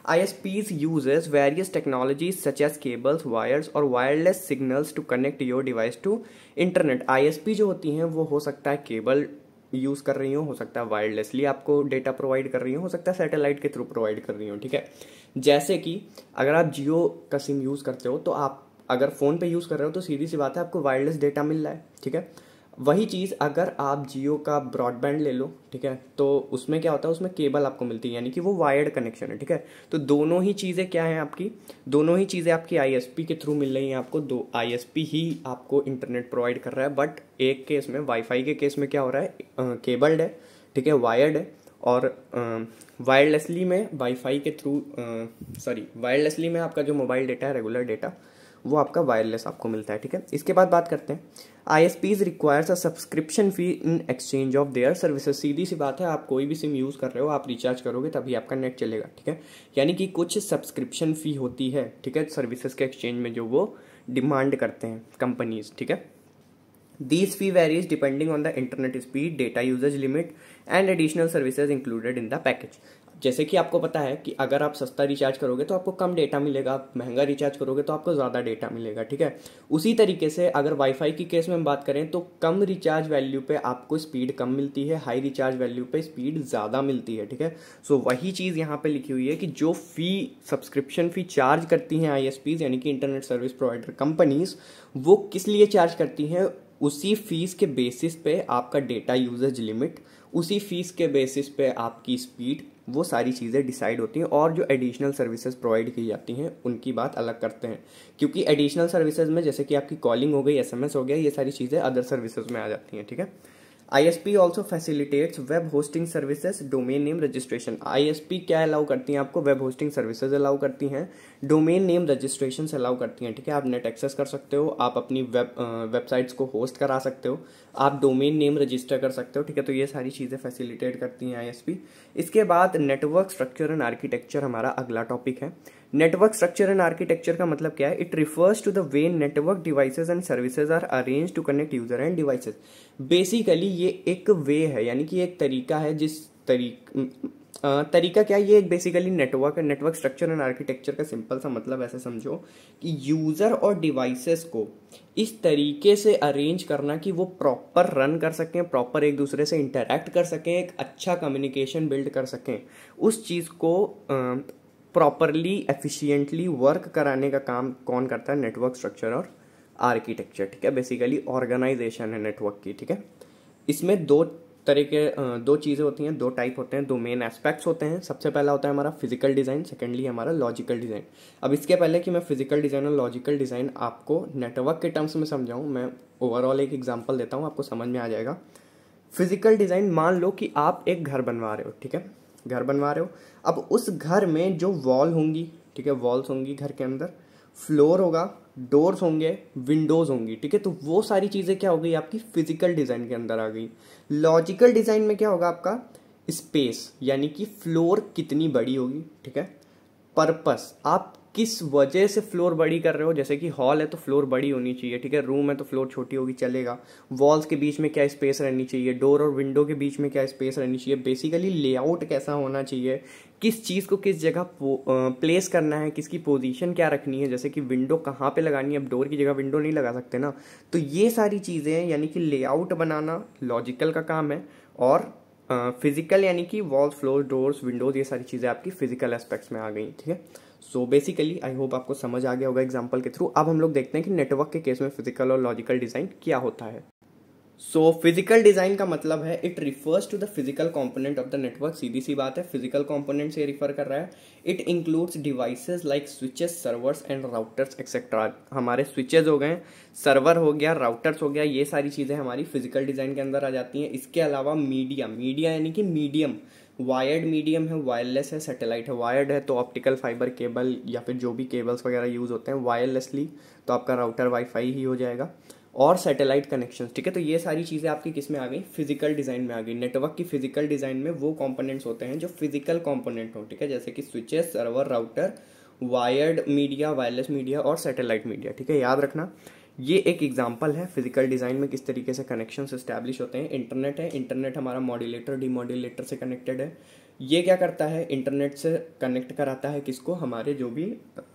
ISPs uses various technologies such as cables, wires और wireless signals to connect your device to internet। ISP जो होती हैं वो हो सकता है केबल यूज़ कर रही हो सकता है वायरलेसली आपको डेटा प्रोवाइड कर रही हो सकता है सैटेलाइट के थ्रू प्रोवाइड कर रही हो, ठीक है। जैसे कि अगर आप जियो का सिम यूज़ करते हो तो आप अगर फ़ोन पे यूज़ कर रहे हो तो सीधी सी बात है आपको वायरलेस डेटा मिल रहा है, ठीक है। वही चीज़ अगर आप जियो का ब्रॉडबैंड ले लो, ठीक है, तो उसमें क्या होता है, उसमें केबल आपको मिलती है यानी कि वो वायर्ड कनेक्शन है, ठीक है। तो दोनों ही चीज़ें क्या हैं आपकी, दोनों ही चीज़ें आपकी ISP के थ्रू मिल रही हैं आपको। दो ISP ही आपको इंटरनेट प्रोवाइड कर रहा है, बट एक केस में वाईफाई के केस में क्या हो रहा है, केबल्ड है, ठीक है, वायर्ड है, और वायरलेसली में वाईफाई के थ्रू वायरलेसली में आपका जो मोबाइल डेटा है, रेगुलर डेटा, वो आपका वायरलेस आपको मिलता है, ठीक है। इसके बाद बात करते हैं ISPs requires a subscription fee in exchange of their services. सीधी सी बात है, आप कोई भी सिम यूज़ कर रहे हो, आप रिचार्ज करोगे तभी आपका नेट चलेगा, ठीक है। यानी कि कुछ सब्सक्रिप्शन फी होती है, ठीक है, सर्विसेज के एक्सचेंज में जो वो डिमांड करते हैं कंपनीज, ठीक है। These fee varies depending on the internet speed, data usage limit and additional services included in the package। जैसे कि आपको पता है कि अगर आप सस्ता रिचार्ज करोगे तो आपको कम डेटा मिलेगा, आप महंगा रिचार्ज करोगे तो आपको ज़्यादा डेटा मिलेगा, ठीक है। उसी तरीके से अगर वाईफाई की केस में हम बात करें तो कम रिचार्ज वैल्यू पे आपको स्पीड कम मिलती है, हाई रिचार्ज वैल्यू पे स्पीड ज़्यादा मिलती है, ठीक है। सो वही चीज़ यहाँ पे लिखी हुई है कि जो फी सब्सक्रिप्शन फी चार्ज करती हैं ISPs यानी कि इंटरनेट सर्विस प्रोवाइडर कंपनीज, वो किस लिए चार्ज करती हैं, उसी फीस के बेसिस पे आपका डेटा यूजेज लिमिट, उसी फीस के बेसिस पे आपकी स्पीड, वो सारी चीज़ें डिसाइड होती हैं। और जो एडिशनल सर्विसेज प्रोवाइड की जाती हैं उनकी बात अलग करते हैं, क्योंकि एडिशनल सर्विसेज में जैसे कि आपकी कॉलिंग हो गई, SMS हो गया, ये सारी चीज़ें अदर सर्विसेज में आ जाती हैं, ठीक है। ISP also facilitates web hosting services domain name registration. ISP क्या अलाउ करती हैं आपको? वेब होस्टिंग सर्विसेज अलाउ करती हैं, डोमेन नेम रजिस्ट्रेशन से अलाउ करती हैं, ठीक है। आप नेट एक्सेस कर सकते हो, आप अपनी वेबसाइट्स को होस्ट करा सकते हो, आप डोमेन नेम रजिस्टर कर सकते हो, ठीक है। तो ये सारी चीज़ें फैसिलिटेट करती हैं ISP। इसके बाद नेटवर्क स्ट्रक्चर एंड आर्किटेक्चर हमारा अगला टॉपिक है। नेटवर्क स्ट्रक्चर एंड आर्किटेक्चर का मतलब क्या है? It refers to the way network devices and services are arrange to connect user and devices. Basically ये एक वे है, यानी कि एक तरीका है, जिस तरीका क्या है? ये एक बेसिकली नेटवर्क है। नेटवर्क स्ट्रक्चर एंड आर्किटेक्चर का सिंपल सा मतलब ऐसे समझो कि यूजर और डिवाइसेस को इस तरीके से अरेंज करना कि वो प्रॉपर रन कर सकें, प्रॉपर एक दूसरे से इंटरैक्ट कर सकें, एक अच्छा कम्युनिकेशन बिल्ड कर सकें। उस चीज़ को प्रॉपरली एफिशिएंटली वर्क कराने का काम कौन करता है? नेटवर्क स्ट्रक्चर और आर्किटेक्चर, ठीक है। बेसिकली ऑर्गेनाइजेशन है नेटवर्क की, ठीक है। इसमें दो चीज़ें होती हैं, दो टाइप होते हैं, दो मेन एस्पेक्ट्स होते हैं। सबसे पहला होता है हमारा फिजिकल डिज़ाइन, सेकेंडली हमारा लॉजिकल डिज़ाइन। अब इसके पहले कि मैं फिजिकल डिज़ाइन और लॉजिकल डिज़ाइन आपको नेटवर्क के टर्म्स में समझाऊं, मैं ओवरऑल एक एग्जांपल देता हूं, आपको समझ में आ जाएगा। फिजिकल डिज़ाइन, मान लो कि आप एक घर बनवा रहे हो, ठीक है। घर बनवा रहे हो, अब उस घर में जो वॉल होंगी, ठीक है, वॉल्स होंगी घर के अंदर, फ्लोर होगा, डोर्स होंगे, विंडोज होंगी, ठीक है। तो वो सारी चीजें क्या हो गई? आपकी फिजिकल डिजाइन के अंदर आ गई। लॉजिकल डिजाइन में क्या होगा? आपका स्पेस, यानी कि फ्लोर कितनी बड़ी होगी, ठीक है। पर्पस, आप किस वजह से फ्लोर बड़ी कर रहे हो, जैसे कि हॉल है तो फ्लोर बड़ी होनी चाहिए, ठीक है। रूम है तो फ्लोर छोटी होगी, चलेगा। वॉल्स के बीच में क्या स्पेस रहनी चाहिए, डोर और विंडो के बीच में क्या स्पेस रहनी चाहिए, बेसिकली लेआउट कैसा होना चाहिए, किस चीज़ को किस जगह प्लेस करना है, किसकी पोजीशन क्या रखनी है, जैसे कि विंडो कहाँ पे लगानी है। अब डोर की जगह विंडो नहीं लगा सकते ना। तो ये सारी चीज़ें यानी कि लेआउट बनाना लॉजिकल का काम है, और फिजिकल यानी कि वॉल्स, फ्लोर, डोर्स, विंडोज, ये सारी चीज़ें आपकी फिजिकल एस्पेक्ट्स में आ गई, ठीक है। सो बेसिकली आई होप आपको समझ आ गया होगा एग्जांपल के थ्रू। अब हम लोग देखते हैं कि नेटवर्क के केस में फिजिकल और लॉजिकल डिज़ाइन क्या होता है। सो फिजिकल डिज़ाइन का मतलब है it refers to the physical component of the network. सीधी सी बात है, फिजिकल कंपोनेंट से रिफर कर रहा है। It includes devices like switches, servers and routers etcetera. हमारे स्विचेस हो गए, सर्वर हो गया, राउटर्स हो गया, ये सारी चीज़ें हमारी फिजिकल डिज़ाइन के अंदर आ जाती हैं। इसके अलावा मीडिया यानी कि मीडियम, वायर्ड मीडियम है, वायरलेस है, सैटेलाइट है। वायर्ड है तो ऑप्टिकल फाइबर केबल या फिर जो भी केबल्स वगैरह यूज़ होते हैं। वायरलेसली तो आपका राउटर वाईफाई ही हो जाएगा, और सैटेलाइट कनेक्शन, ठीक है। तो ये सारी चीज़ें आपकी किस में आ गई? फिजिकल डिज़ाइन में आ गई। नेटवर्क की फिजिकल डिज़ाइन में वो कंपोनेंट्स होते हैं जो फिजिकल कंपोनेंट हो, ठीक है, जैसे कि switches, server, router, wired media, wireless media और सैटेलाइट मीडिया, ठीक है। याद रखना, ये एक एग्जांपल है फिजिकल डिज़ाइन में किस तरीके से कनेक्शंस एस्टैब्लिश होते हैं। इंटरनेट है, इंटरनेट हमारा मॉड्यूलेटर डीमॉड्यूलेटर से कनेक्टेड है। ये क्या करता है? इंटरनेट से कनेक्ट कराता है किसको? हमारे जो भी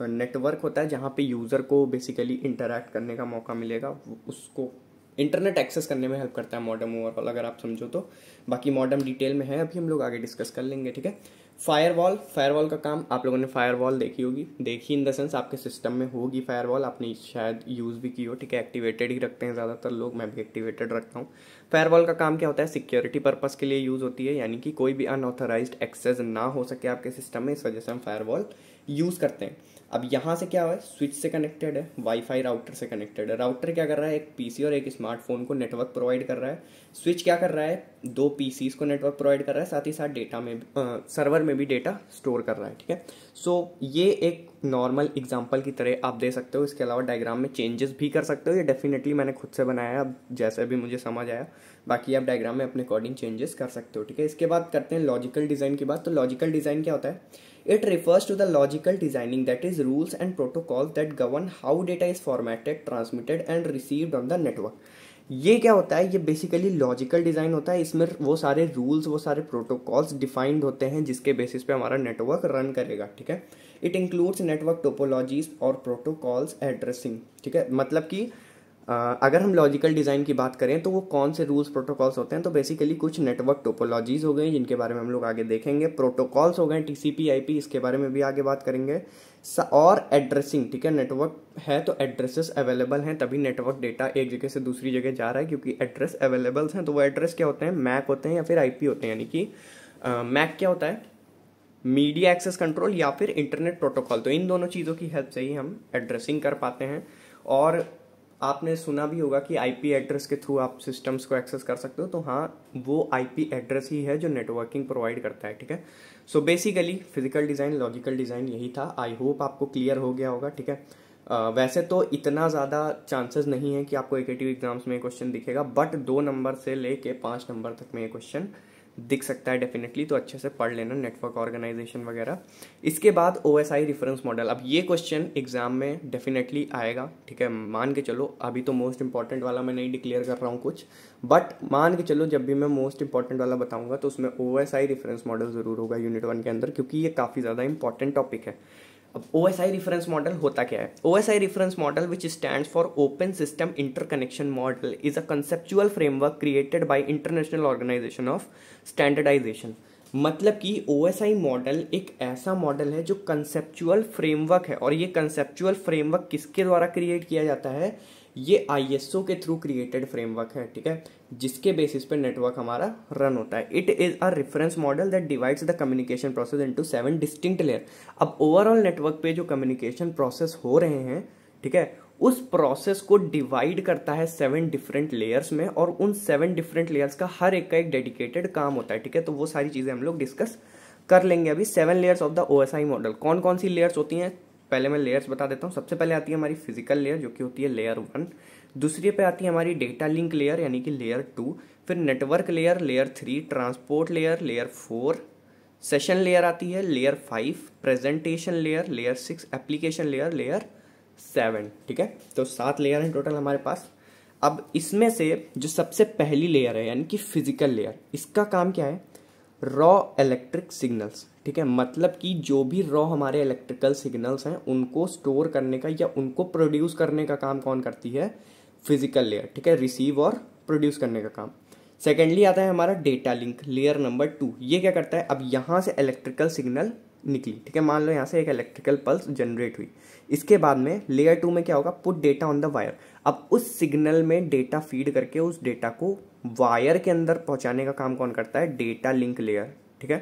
नेटवर्क होता है जहाँ पे यूज़र को बेसिकली इंटरैक्ट करने का मौका मिलेगा, उसको इंटरनेट एक्सेस करने में हेल्प करता है मॉडेम ओवरऑल, अगर आप समझो तो। बाकी मॉडेम डिटेल में है, अभी हम लोग आगे डिस्कस कर लेंगे, ठीक है। फायरवॉल का काम आप लोगों ने फायरवॉल देखी होगी, देखी इन द सेंस आपके सिस्टम में होगी फायरवॉल, आपने शायद यूज़ भी की हो, ठीक है। एक्टिवेटेड ही रखते हैं ज़्यादातर लोग, मैं भी एक्टिवेटेड रखता हूँ। फायरवॉल का काम क्या होता है? सिक्योरिटी पर्पस के लिए यूज़ होती है, यानी कि कोई भी अनऑथराइज्ड एक्सेस ना हो सके आपके सिस्टम में, इस वजह से हम फायरवॉल यूज़ करते हैं। अब यहाँ से क्या है? स्विच से कनेक्टेड है, वाईफाई राउटर से कनेक्टेड है। राउटर क्या कर रहा है? एक पीसी और एक स्मार्टफोन को नेटवर्क प्रोवाइड कर रहा है। स्विच क्या कर रहा है? दो पीसीज को नेटवर्क प्रोवाइड कर रहा है, साथ ही साथ डेटा में सर्वर में भी डेटा स्टोर कर रहा है, ठीक है। सो ये एक नॉर्मल एग्जांपल की तरह आप दे सकते हो। इसके अलावा डायग्राम में चेंजेस भी कर सकते हो, ये डेफिनेटली मैंने खुद से बनाया है, अब जैसे भी मुझे समझ आया। बाकी आप डायग्राम में अपने अकॉर्डिंग चेंजेस कर सकते हो, ठीक है। इसके बाद करते हैं लॉजिकल डिज़ाइन की बात। तो लॉजिकल डिज़ाइन क्या होता है? It refers to the logical designing, that is rules and protocols that govern how data is formatted, transmitted and received on the network. ये क्या होता है? ये बेसिकली लॉजिकल डिज़ाइन होता है। इसमें वो सारे रूल्स, वो सारे प्रोटोकॉल्स डिफाइंड होते हैं जिसके बेसिस पे हमारा नेटवर्क रन करेगा, ठीक है। इट इंक्लूड्स नेटवर्क टोपोलॉजीज और प्रोटोकॉल्स एड्रेसिंग, ठीक है। मतलब कि अगर हम लॉजिकल डिज़ाइन की बात करें तो वो कौन से रूल्स प्रोटोकॉल्स होते हैं? तो बेसिकली कुछ नेटवर्क टोपोलॉजीज हो गई, जिनके बारे में हम लोग आगे देखेंगे। प्रोटोकॉल्स हो गए, टीसीपी आईपी, इसके बारे में भी आगे बात करेंगे। और एड्रेसिंग, ठीक है। नेटवर्क है तो एड्रेसेस अवेलेबल हैं, तभी नेटवर्क डेटा एक जगह से दूसरी जगह जा रहा है, क्योंकि एड्रेस अवेलेबल्स हैं। तो वो एड्रेस क्या होते हैं? मैक होते हैं या फिर आईपी होते हैं। यानी कि मैक क्या होता है? मीडिया एक्सेस कंट्रोल या फिर इंटरनेट प्रोटोकॉल। तो इन दोनों चीज़ों की हेल्प से ही हम एड्रेसिंग कर पाते हैं। और आपने सुना भी होगा कि आईपी एड्रेस के थ्रू आप सिस्टम्स को एक्सेस कर सकते हो, तो हाँ वो आईपी एड्रेस ही है जो नेटवर्किंग प्रोवाइड करता है, ठीक है। So basically physical design, logical design यही था। आई होप आपको क्लियर हो गया होगा, ठीक है। वैसे तो इतना ज़्यादा चांसेस नहीं है कि आपको एकेटिव एग्जाम्स में क्वेश्चन दिखेगा, बट 2 नंबर से लेके 5 नंबर तक में ये क्वेश्चन दिख सकता है डेफिनेटली, तो अच्छे से पढ़ लेना नेटवर्क ऑर्गेनाइजेशन वगैरह। इसके बाद ओएसआई रेफरेंस मॉडल, अब ये क्वेश्चन एग्जाम में डेफिनेटली आएगा, ठीक है। मान के चलो, अभी तो मोस्ट इंपॉर्टेंट वाला मैं नहीं डिक्लेयर कर रहा हूँ कुछ, बट मान के चलो जब भी मैं मोस्ट इंपॉर्टेंट वाला बताऊंगा तो उसमें ओएसआई रेफरेंस मॉडल जरूर होगा यूनिट 1 के अंदर, क्योंकि ये काफ़ी ज़्यादा इंपॉर्टेंट टॉपिक है। अब OSI रेफरेंस मॉडल होता क्या है? OSI reference model which stands for open system interconnection model is a conceptual framework created by international organization of standardization. मतलब कि OSI मॉडल एक ऐसा मॉडल है जो कंसेप्चुअल फ्रेमवर्क है, और ये कंसेप्चुअल फ्रेमवर्क किसके द्वारा क्रिएट किया जाता है? ये ISO के थ्रू क्रिएटेड फ्रेमवर्क है, ठीक है, जिसके बेसिस पे नेटवर्क हमारा रन होता है। It is a reference model that divides the communication process into 7 distinct layer. अब ओवरऑल नेटवर्क पे जो कम्युनिकेशन प्रोसेस हो रहे हैं, ठीक है, उस प्रोसेस को डिवाइड करता है 7 डिफरेंट लेयर्स में, और उन 7 डिफरेंट लेयर्स का हर एक का एक डेडिकेटेड काम होता है, ठीक है। तो वो सारी चीजें हम लोग डिस्कस कर लेंगे अभी। 7 layers of the OSI model, कौन कौन सी लेयर्स होती हैं पहले मैं लेयर्स बता देता हूँ। सबसे पहले आती है हमारी फिजिकल लेयर जो कि होती है लेयर 1। दूसरी पे आती है हमारी डेटा लिंक लेयर यानी कि लेयर 2। फिर network layer layer 3, transport layer layer 4, session layer आती है layer 5, presentation layer layer 6, application layer layer 7, ठीक है। तो 7 लेयर हैं टोटल हमारे पास। अब इसमें से जो सबसे पहली लेयर है यानी कि फिजिकल लेयर, इसका काम क्या है? रॉ इलेक्ट्रिक सिग्नल्स, ठीक है। मतलब कि जो भी रॉ हमारे इलेक्ट्रिकल सिग्नल्स हैं उनको स्टोर करने का या उनको प्रोड्यूस करने का काम कौन करती है? फिजिकल लेयर, ठीक है, रिसीव और प्रोड्यूस करने का काम। सेकेंडली आता है हमारा डेटा लिंक लेयर नंबर 2। ये क्या करता है? अब यहाँ से इलेक्ट्रिकल सिग्नल निकली, ठीक है, मान लो यहाँ से एक इलेक्ट्रिकल पल्स जनरेट हुई। इसके बाद में लेयर 2 में क्या होगा? Put data on the wire. अब उस सिग्नल में डेटा फीड करके उस डेटा को वायर के अंदर पहुंचाने का काम कौन करता है? डेटा लिंक लेयर, ठीक है।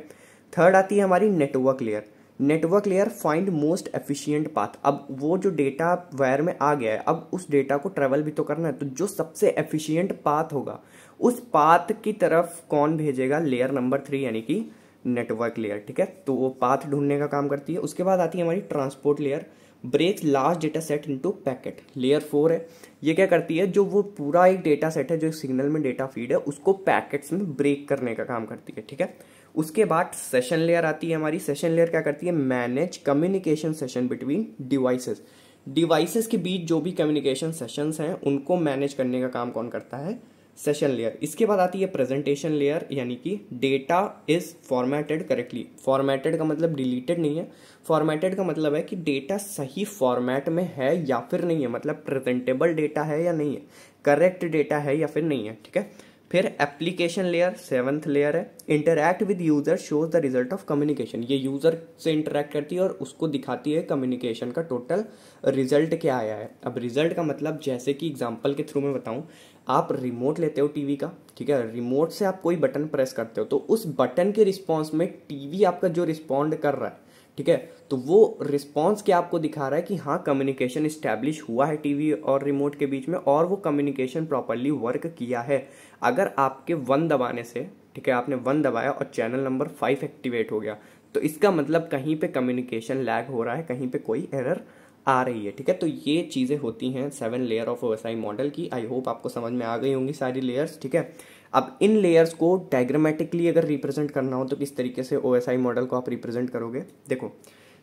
थर्ड आती है हमारी network layer. Network layer find most efficient path. अब वो जो डेटा वायर में आ गया है, अब उस डेटा को ट्रेवल भी तो करना है, तो जो सबसे एफिशिएंट पाथ होगा उस पाथ की तरफ कौन भेजेगा? लेयर नंबर 3 यानी कि नेटवर्क लेयर, ठीक है। तो वो पाथ ढूंढने का काम करती है। उसके बाद आती है हमारी transport layer, breaks large data set into packet. Layer 4 है, ये क्या करती है? जो वो पूरा एक डेटा सेट है जो सिग्नल में डेटा फीड है उसको पैकेट्स में ब्रेक करने का काम करती है, ठीक है। उसके बाद सेशन लेयर आती है हमारी। सेशन लेयर क्या करती है? Manage communication session between devices. Devices के बीच जो भी कम्युनिकेशन सेशंस हैं उनको मैनेज करने का काम कौन करता है? Session layer. इसके बाद आती है प्रेजेंटेशन लेयर यानी कि data is formatted correctly. Formatted का मतलब डिलीटेड नहीं है, फॉर्मेटेड का मतलब है कि डेटा सही फॉर्मेट में है या फिर नहीं है, मतलब प्रेजेंटेबल डेटा है या नहीं है, करेक्ट डेटा है या फिर नहीं है, ठीक है। फिर एप्लीकेशन लेयर 7th लेयर है। Interact with user shows the result of communication. ये यूजर से इंटरैक्ट करती है और उसको दिखाती है कम्युनिकेशन का टोटल रिजल्ट क्या आया है। अब रिजल्ट का मतलब जैसे कि एग्जांपल के थ्रू में बताऊं, आप रिमोट लेते हो टीवी का, ठीक है, रिमोट से आप कोई बटन प्रेस करते हो तो उस बटन के रिस्पॉन्स में टीवी आपका जो रिस्पॉन्ड कर रहा है, ठीक है, तो वो रिस्पॉन्स क्या आपको दिखा रहा है कि हाँ कम्युनिकेशन स्टैब्लिश हुआ है टीवी और रिमोट के बीच में और वो कम्युनिकेशन प्रॉपरली वर्क किया है। अगर आपके 1 दबाने से, ठीक है, आपने 1 दबाया और चैनल नंबर 5 एक्टिवेट हो गया तो इसका मतलब कहीं पे कम्युनिकेशन लैग हो रहा है, कहीं पे कोई एरर आ रही है, ठीक है। तो ये चीज़ें होती हैं 7 लेयर ऑफ OSI मॉडल की। आई होप आपको समझ में आ गई होंगी सारी लेयर्स, ठीक है। अब इन लेयर्स को डायग्रामेटिकली अगर रिप्रेजेंट करना हो तो किस तरीके से OSI मॉडल को आप रिप्रेजेंट करोगे? देखो,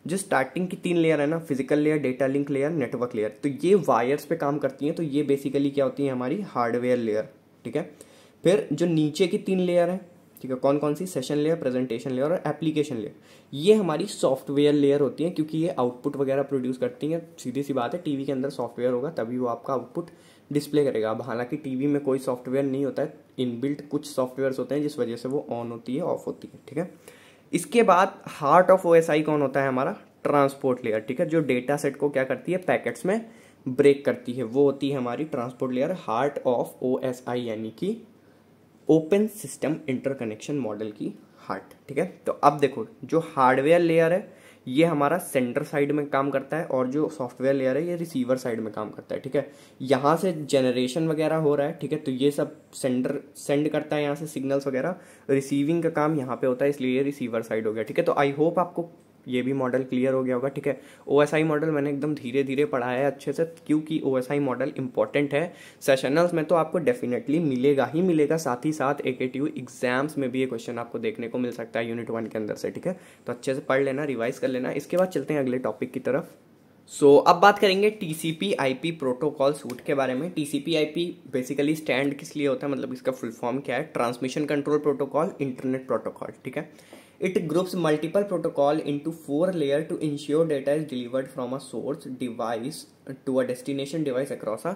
जो स्टार्टिंग की 3 लेयर है ना, physical layer, data link layer, network layer, तो ये वायर्स पे काम करती हैं, तो ये बेसिकली क्या होती है? हमारी हार्डवेयर लेयर, ठीक है। फिर जो नीचे की 3 लेयर है, ठीक है, कौन कौन सी? सेशन लेयर, प्रेजेंटेशन लेयर और एप्लीकेशन लेयर, ये हमारी सॉफ्टवेयर लेयर होती है क्योंकि ये आउटपुट वगैरह प्रोड्यूस करती हैं। सीधी सी बात है, टीवी के अंदर सॉफ्टवेयर होगा तभी वो आपका आउटपुट डिस्प्ले करेगा। अब हालांकि टीवी में कोई सॉफ्टवेयर नहीं होता है, इनबिल्ट कुछ सॉफ्टवेयर होते हैं जिस वजह से वो ऑन होती है, ऑफ होती है, ठीक है। इसके बाद हार्ट ऑफ OSI कौन होता है? हमारा ट्रांसपोर्ट लेयर, ठीक है, जो डेटा सेट को क्या करती है? पैकेट्स में ब्रेक करती है, वो होती है हमारी transport layer. Heart of OSI यानी कि ओपन सिस्टम इंटरकनेक्शन मॉडल की हार्ट, ठीक है। तो अब देखो, जो हार्डवेयर लेयर है ये हमारा सेंडर साइड में काम करता है और जो सॉफ्टवेयर लेयर है ये रिसीवर साइड में काम करता है, ठीक है। यहाँ से जनरेशन वगैरह हो रहा है, ठीक है, तो ये सब सेंडर सेंड करता है यहाँ से सिग्नल्स वगैरह, रिसीविंग का काम यहाँ पे होता है, इसलिए ये रिसीवर साइड हो गया, ठीक है। तो आई होप आपको ये भी मॉडल क्लियर हो गया होगा, ठीक है। ओएसआई मॉडल मैंने एकदम धीरे धीरे पढ़ाया है अच्छे से, क्योंकि ओएसआई मॉडल इंपॉर्टेंट है। सेशनल्स में तो आपको डेफिनेटली मिलेगा ही मिलेगा, साथ ही साथ एकेटीयू एग्जाम्स में भी ये क्वेश्चन आपको देखने को मिल सकता है यूनिट 1 के अंदर से, ठीक है। तो अच्छे से पढ़ लेना, रिवाइज कर लेना। इसके बाद चलते हैं अगले टॉपिक की तरफ। अब बात करेंगे टीसीपी आईपी प्रोटोकॉल सूट के बारे में। टीसीपी आईपी बेसिकली स्टैंड किस लिए होता है, मतलब इसका फुल फॉर्म क्या है? Transmission control protocol, internet protocol, ठीक है। It groups multiple protocol into 4 layers to ensure data is delivered from a source device to a destination device across a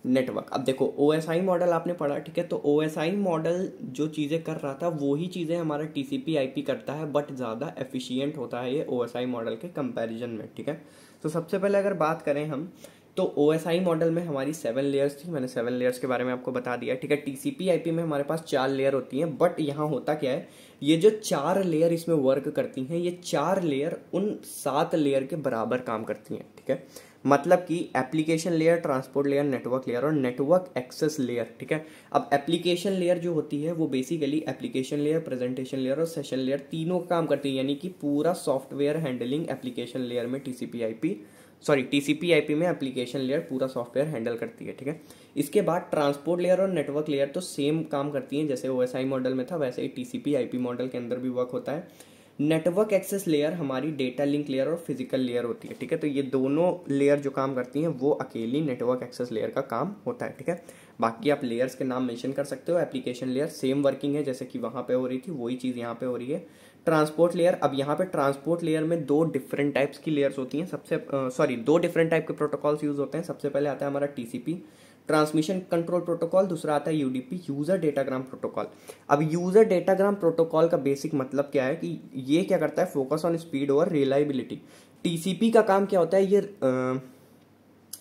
network। अब देखो OSI मॉडल आपने पढ़ा, ठीक है, तो OSI मॉडल जो चीज़ें कर रहा था वही चीज़ें हमारा TCP IP करता है, बट ज़्यादा एफिशिएंट होता है ये OSI मॉडल के कंपैरिजन में, ठीक है। तो सबसे पहले अगर बात करें हम, तो OSI मॉडल में हमारी 7 लेयर्स थी, मैंने 7 लेयर्स के बारे में आपको बता दिया, ठीक है। TCP IP में हमारे पास 4 लेयर होती हैं, बट यहाँ होता क्या है, ये जो 4 लेयर इसमें वर्क करती हैं, ये 4 लेयर उन 7 लेयर के बराबर काम करती हैं, ठीक है। मतलब कि application layer, transport layer, network layer और नेटवर्क एक्सेस लेयर, ठीक है। अब एप्लीकेशन लेयर जो होती है वो basically application layer, presentation layer और सेशन लेयर तीनों का काम करती है, यानी कि पूरा सॉफ्टवेयर हैंडलिंग एप्लीकेशन लेयर में टीसीपी आईपी में एप्लीकेशन लेयर पूरा सॉफ्टवेयर हैंडल करती है, ठीक है। इसके बाद ट्रांसपोर्ट लेयर और नेटवर्क लेयर तो सेम काम करती हैं, जैसे ओएसआई मॉडल में था वैसे ही टीसीपी आईपी मॉडल के अंदर भी वर्क होता है। नेटवर्क एक्सेस लेयर हमारी डेटा लिंक लेयर और फिजिकल लेयर होती है, ठीक है। तो ये दोनों लेयर जो काम करती हैं वो अकेली नेटवर्क एक्सेस लेयर का काम होता है, ठीक है। बाकी आप लेयर्स के नाम मेंशन कर सकते हो। एप्लीकेशन लेयर सेम वर्किंग है जैसे कि वहां पे हो रही थी, वही चीज यहाँ पे हो रही है। ट्रांसपोर्ट लेयर, अब यहाँ पे ट्रांसपोर्ट लेयर में 2 डिफरेंट टाइप्स की लेयर्स होती हैं, 2 डिफरेंट टाइप के प्रोटोकॉल्स यूज होते हैं। सबसे पहले आता है हमारा टीसीपी ट्रांसमिशन कंट्रोल प्रोटोकॉल, दूसरा आता है यूडीपी यूजर डेटाग्राम प्रोटोकॉल। अब यूजर डेटाग्राम प्रोटोकॉल का बेसिक मतलब क्या है कि ये क्या करता है, फोकस ऑन स्पीड और रिलायबिलिटी। टीसीपी का काम क्या होता है, ये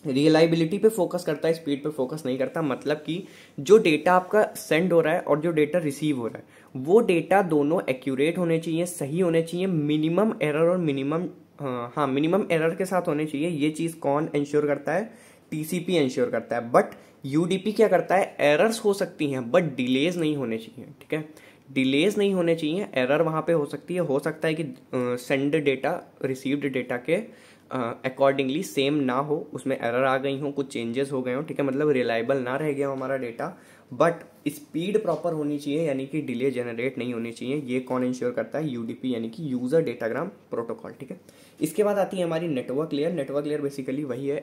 रिलायबिलिटी पे फोकस करता है, स्पीड पे फोकस नहीं करता। मतलब कि जो डेटा आपका सेंड हो रहा है और जो डेटा रिसीव हो रहा है वो डेटा दोनों एक्यूरेट होने चाहिए, सही होने चाहिए, मिनिमम एरर और मिनिमम एरर के साथ होने चाहिए। ये चीज कौन इंश्योर करता है? टीसीपी इंश्योर करता है। बट यूडीपी क्या करता है, एरर्स हो सकती हैं बट डिलेज नहीं होने चाहिए, ठीक है। डिलेज नहीं होने चाहिए, एरर वहां पे हो सकती है, हो सकता है कि सेंड डेटा रिसीव्ड डेटा के अकॉर्डिंगली सेम ना हो, उसमें एरर आ गई हो, कुछ चेंजेस हो गए हो, ठीक है, मतलब रिलायबल ना रह गया हो हमारा डेटा, बट स्पीड प्रॉपर होनी चाहिए, यानी कि डिले जनरेट नहीं होनी चाहिए। ये कौन इंश्योर करता है? यूडीपी यानी कि यूजर डेटाग्राम प्रोटोकॉल, ठीक है। इसके बाद आती है हमारी network layer. Network layer basically वही है,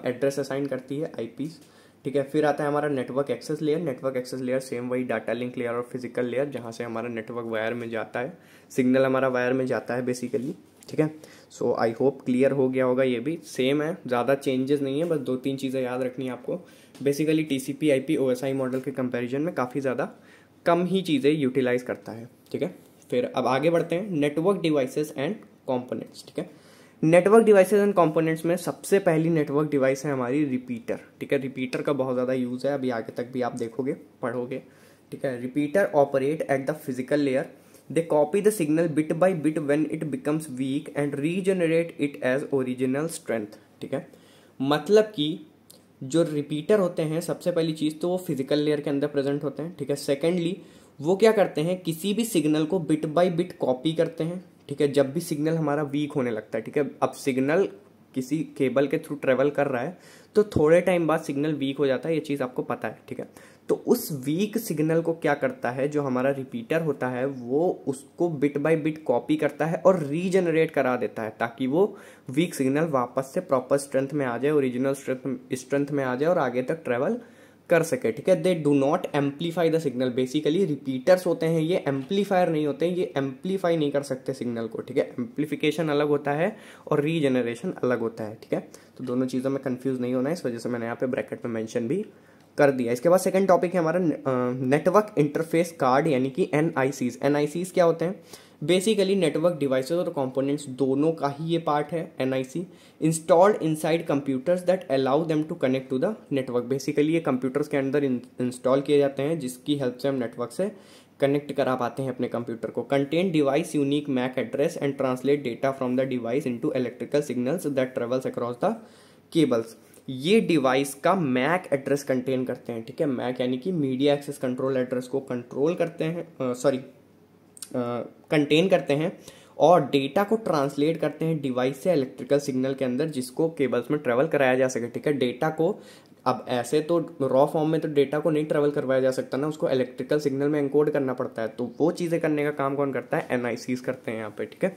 एड्रेस असाइन करती है, आईपीस, ठीक है। फिर आता है हमारा network access layer. Network access layer same वही डाटा लिंक लेयर और फिजिकल लेयर, जहां से हमारा नेटवर्क वायर में जाता है, सिग्नल हमारा वायर में जाता है बेसिकली, ठीक है। सो आई होप क्लियर हो गया होगा, ये भी सेम है, ज़्यादा चेंजेस नहीं है, बस 2-3 चीज़ें याद रखनी है आपको। Basically TCP IP OSI model के कंपैरिजन में काफ़ी ज़्यादा कम ही चीज़ें यूटिलाइज करता है, ठीक है। फिर अब आगे बढ़ते हैं, नेटवर्क डिवाइसेस एंड कॉम्पोनेंट्स, ठीक है। नेटवर्क डिवाइसेस एंड कंपोनेंट्स में सबसे पहली नेटवर्क डिवाइस है हमारी रिपीटर, ठीक है। रिपीटर का बहुत ज़्यादा यूज़ है, अभी आगे तक भी आप देखोगे, पढ़ोगे, ठीक है। Repeater operate at the physical layer, they copy the signal bit by bit when it becomes weak and regenerate it as original strength, ठीक है। मतलब कि जो रिपीटर होते हैं, सबसे पहली चीज तो वो फिजिकल लेयर के अंदर प्रेजेंट होते हैं, ठीक है। सेकेंडली वो क्या करते हैं, किसी भी सिग्नल को बिट बाय बिट कॉपी करते हैं, ठीक है। जब भी सिग्नल हमारा वीक होने लगता है, ठीक है, अब सिग्नल किसी केबल के थ्रू ट्रेवल कर रहा है तो थोड़े टाइम बाद सिग्नल वीक हो जाता है, ये चीज़ आपको पता है, ठीक है। तो उस वीक सिग्नल को क्या करता है, जो हमारा रिपीटर होता है वो उसको बिट बाय बिट कॉपी करता है और रीजनरेट करा देता है, ताकि वो वीक सिग्नल वापस से प्रॉपर स्ट्रेंथ में आ जाए, ओरिजिनल स्ट्रेंथ में आ जाए और आगे तक ट्रेवल कर सके, ठीक है। They do not amplify the signal. Basically repeaters होते हैं ये एम्पलीफायर नहीं होते हैं, ये एम्पलीफाई नहीं कर सकते सिग्नल को, ठीक है। एम्पलीफिकेशन अलग होता है और रीजनरेशन अलग होता है, ठीक है। तो दोनों चीज़ों में कंफ्यूज नहीं होना है, इस वजह से मैंने यहाँ पे ब्रैकेट में मेंशन भी कर दिया। इसके बाद सेकंड टॉपिक है हमारा नेटवर्क इंटरफेस कार्ड, यानी कि एनआईसीज। एनआईसीज क्या होते हैं? बेसिकली नेटवर्क डिवाइसेस और कंपोनेंट्स दोनों का ही ये पार्ट है NIC, installed inside computers that allow them to connect to the network. Basically ये कंप्यूटर्स के अंदर इंस्टॉल किए जाते हैं जिसकी हेल्प से हम नेटवर्क से कनेक्ट करा पाते हैं अपने कंप्यूटर को। Contain device unique MAC address and translate data from the device into electrical signals that travels across the cables. ये डिवाइस का मैक एड्रेस कंटेन करते हैं, ठीक है। मैक यानी कि मीडिया एक्सेस कंट्रोल एड्रेस को कंट्रोल करते हैं, कंटेन करते हैं और डेटा को ट्रांसलेट करते हैं डिवाइस से इलेक्ट्रिकल सिग्नल के अंदर जिसको केबल्स में ट्रेवल कराया जा सके, ठीक है। डेटा को अब ऐसे तो रॉ फॉर्म में तो डेटा को नहीं ट्रेवल करवाया जा सकता ना, उसको इलेक्ट्रिकल सिग्नल में एनकोड करना पड़ता है। तो वो चीज़ें करने का काम कौन करता है? एनआईसीज करते हैं यहाँ पे, ठीक है।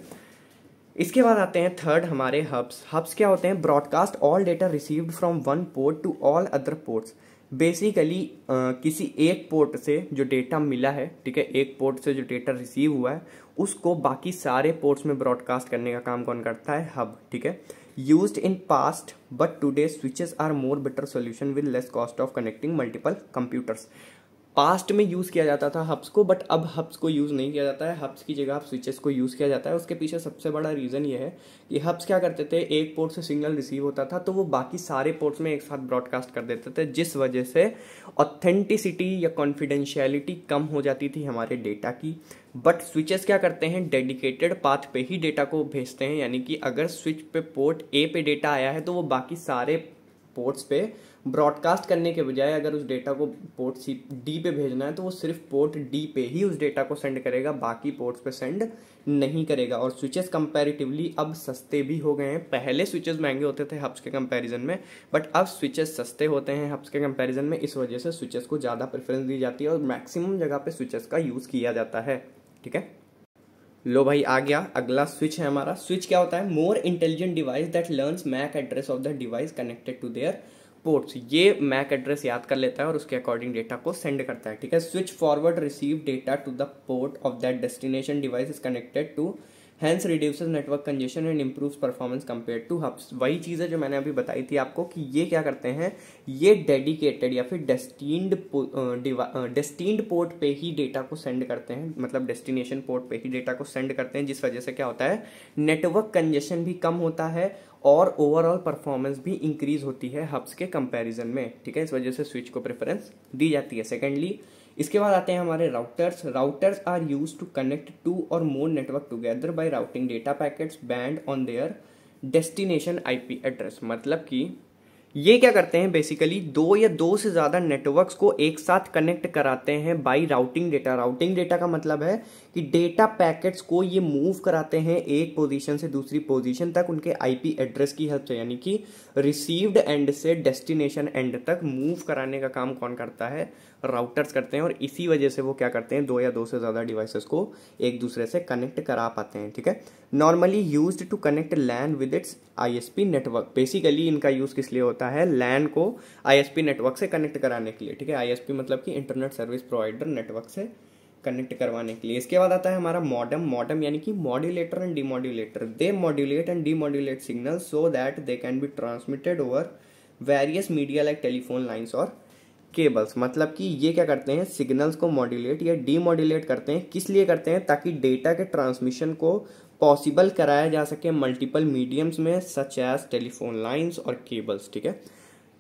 इसके बाद आते हैं थर्ड हमारे हब्स। हब्स क्या होते हैं? Broadcast all data received from one port to all other ports. Basically किसी एक पोर्ट से जो डेटा मिला है, ठीक है, एक पोर्ट से जो डेटा रिसीव हुआ है उसको बाकी सारे पोर्ट्स में ब्रॉडकास्ट करने का काम कौन करता है? हब, ठीक है। Used in past but today switches are more better solution with less cost of connecting multiple computers. Past में यूज़ किया जाता था हब्स को, बट अब हब्स को यूज़ नहीं किया जाता है। हब्स की जगह अब स्विचेस को यूज़ किया जाता है। उसके पीछे सबसे बड़ा रीज़न ये है कि हब्स क्या करते थे, एक पोर्ट से सिग्नल रिसीव होता था तो वो बाकी सारे पोर्ट्स में एक साथ ब्रॉडकास्ट कर देते थे, जिस वजह से ऑथेंटिसिटी या कॉन्फिडेंशियलिटी कम हो जाती थी हमारे डेटा की। बट स्विचेस क्या करते हैं, डेडिकेटेड पाथ पे ही डेटा को भेजते हैं, यानी कि अगर स्विच पे पोर्ट ए पे डेटा आया है तो वो बाकी सारे पोर्ट्स पे ब्रॉडकास्ट करने के बजाय अगर उस डेटा को पोर्ट सी डी पे भेजना है तो वो सिर्फ पोर्ट डी पे ही उस डेटा को सेंड करेगा, बाकी पोर्ट्स पे सेंड नहीं करेगा। और स्विचेस कंपैरेटिवली अब सस्ते भी हो गए हैं। पहले स्विचेस महंगे होते थे हब्स के कंपैरिजन में, बट अब स्विचेस सस्ते होते हैं हब्स के कंपैरिजन में। इस वजह से स्विचेस को ज़्यादा प्रेफरेंस दी जाती है और मैक्सिमम जगह पे स्विचेस का यूज़ किया जाता है, ठीक है। लो भाई आ गया अगला स्विच है हमारा। स्विच क्या होता है? More intelligent device that learns MAC address of the device connected to their ports. ये मैक एड्रेस याद कर लेता है और उसके अकॉर्डिंग डेटा को सेंड करता है, ठीक है। Switch forward receive data to the port of that destination device is connected to, hence reduces network congestion and improves performance compare to hubs. वही चीज़ है जो मैंने अभी बताई थी आपको कि ये क्या करते हैं, ये डेडिकेटेड या फिर डेस्टिन्ड पोर्ट पे ही डेटा को सेंड करते हैं, मतलब डेस्टिनेशन पोर्ट पे ही डेटा को सेंड करते हैं, जिस वजह से क्या होता है, नेटवर्क कंजेशन भी कम होता है और ओवरऑल परफॉर्मेंस भी इंक्रीज होती है हब्स के कंपैरिजन में, ठीक है। इस वजह से स्विच को प्रेफरेंस दी जाती है। सेकेंडली इसके बाद आते हैं हमारे routers. Routers are used to connect two or more network together by routing data packets band on their destination IP address. मतलब कि ये क्या करते हैं, बेसिकली दो या दो से ज़्यादा नेटवर्क्स को एक साथ कनेक्ट कराते हैं by routing data. Routing data का मतलब है कि डेटा पैकेट्स को ये मूव कराते हैं एक पोजीशन से दूसरी पोजीशन तक उनके आईपी एड्रेस की हेल्प से, यानी कि रिसीव्ड एंड से डेस्टिनेशन एंड तक मूव कराने का काम कौन करता है? राउटर्स करते हैं। और इसी वजह से वो क्या करते हैं, दो या दो से ज़्यादा डिवाइसेस को एक दूसरे से कनेक्ट करा पाते हैं, ठीक है। Normally used to connect LAN with its ISP network. Basically इनका यूज़ किस लिए होता है? लैन को आईएसपी नेटवर्क से कनेक्ट कराने के लिए, ठीक है। आईएसपी मतलब कि इंटरनेट सर्विस प्रोवाइडर नेटवर्क से कनेक्ट करवाने के लिए। इसके बाद आता है हमारा मॉडम। मॉडम यानी कि modulator and demodulator. They modulate and demodulate signal so that they can be transmitted over various media like telephone lines और केबल्स। मतलब कि ये क्या करते हैं, सिग्नल्स को मॉड्यूलेट या डीमॉड्यूलेट करते हैं। किस लिए करते हैं? ताकि डेटा के ट्रांसमिशन को पॉसिबल कराया जा सके मल्टीपल मीडियम्स में, सच एज टेलीफोन लाइन्स और केबल्स, ठीक है।